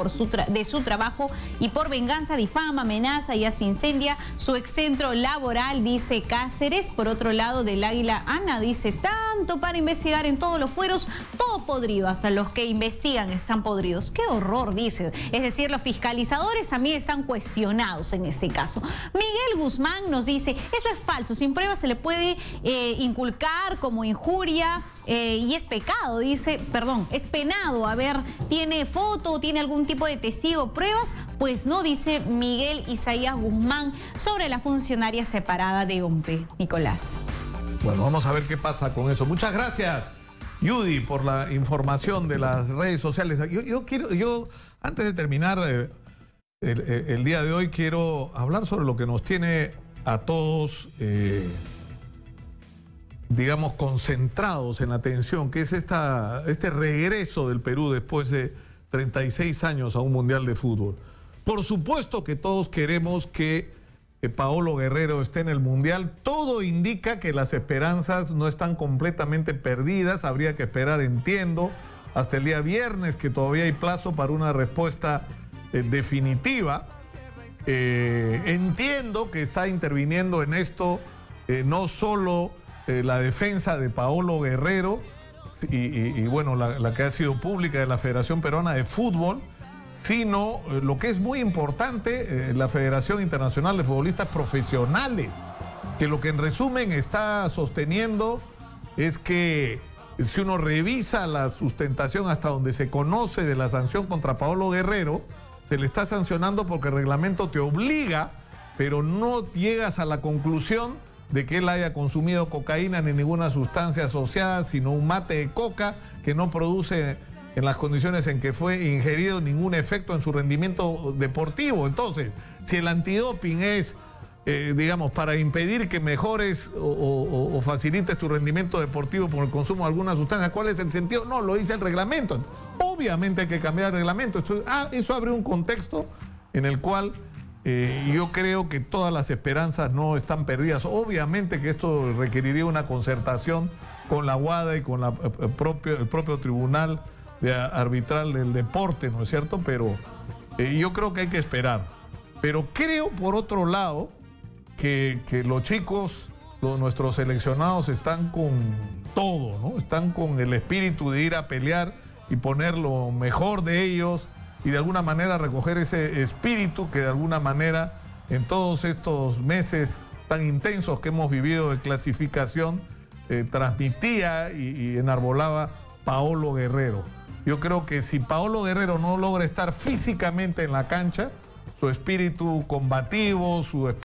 Speaker 6: de su trabajo y por venganza difama, amenaza y hasta incendia su excentro laboral, dice Cáceres. Por otro lado, del Águila Ana dice, tanto para investigar en todos los fueros, todo podrido, hasta los que investigan están podridos. ¡Qué horror!, dice. Es decir, los fiscalizadores también están cuestionados en este caso. Miguel Guzmán nos dice, eso es falso, sin pruebas se le puede inculcar como injuria y es pecado, dice, perdón, es penado. A ver, tiene foto, tiene algún tipo de testigo, pruebas, Pues no, dice Miguel Isaías Guzmán sobre la funcionaria separada de OMPE. Nicolás.
Speaker 1: Bueno, vamos a ver qué pasa con eso. Muchas gracias, Judy, por la información de las redes sociales. Yo antes de terminar el día de hoy, quiero hablar sobre lo que nos tiene a todos, digamos, concentrados en la atención, que es este regreso del Perú después de 36 años a un Mundial de Fútbol. Por supuesto que todos queremos que Paolo Guerrero esté en el Mundial. Todo indica que las esperanzas no están completamente perdidas. Habría que esperar, entiendo, hasta el día viernes, que todavía hay plazo para una respuesta definitiva. Entiendo que está interviniendo en esto no solo la defensa de Paolo Guerrero y bueno, la que ha sido pública de la Federación Peruana de Fútbol, sino lo que es muy importante, la Federación Internacional de Futbolistas Profesionales, que lo que en resumen está sosteniendo es que si uno revisa la sustentación hasta donde se conoce de la sanción contra Paolo Guerrero, se le está sancionando porque el reglamento te obliga, pero no llegas a la conclusión de que él haya consumido cocaína ni ninguna sustancia asociada, sino un mate de coca que no produce en las condiciones en que fue ingerido ningún efecto en su rendimiento deportivo. Entonces, si el antidoping es, digamos, para impedir que mejores o facilites tu rendimiento deportivo por el consumo de alguna sustancia, ¿cuál es el sentido? No, lo dice el reglamento. Obviamente hay que cambiar el reglamento. Eso abre un contexto en el cual yo creo que todas las esperanzas no están perdidas. Obviamente que esto requeriría una concertación con la UADA y con el propio tribunal arbitral del deporte, ¿no es cierto? Pero yo creo que hay que esperar. Pero creo, por otro lado, que los chicos, nuestros seleccionados, están con todo, ¿no? Están con el espíritu de ir a pelear y poner lo mejor de ellos y de alguna manera recoger ese espíritu que de alguna manera en todos estos meses tan intensos que hemos vivido de clasificación transmitía y enarbolaba Paolo Guerrero. Yo creo que si Paolo Guerrero no logra estar físicamente en la cancha, su espíritu combativo, su espíritu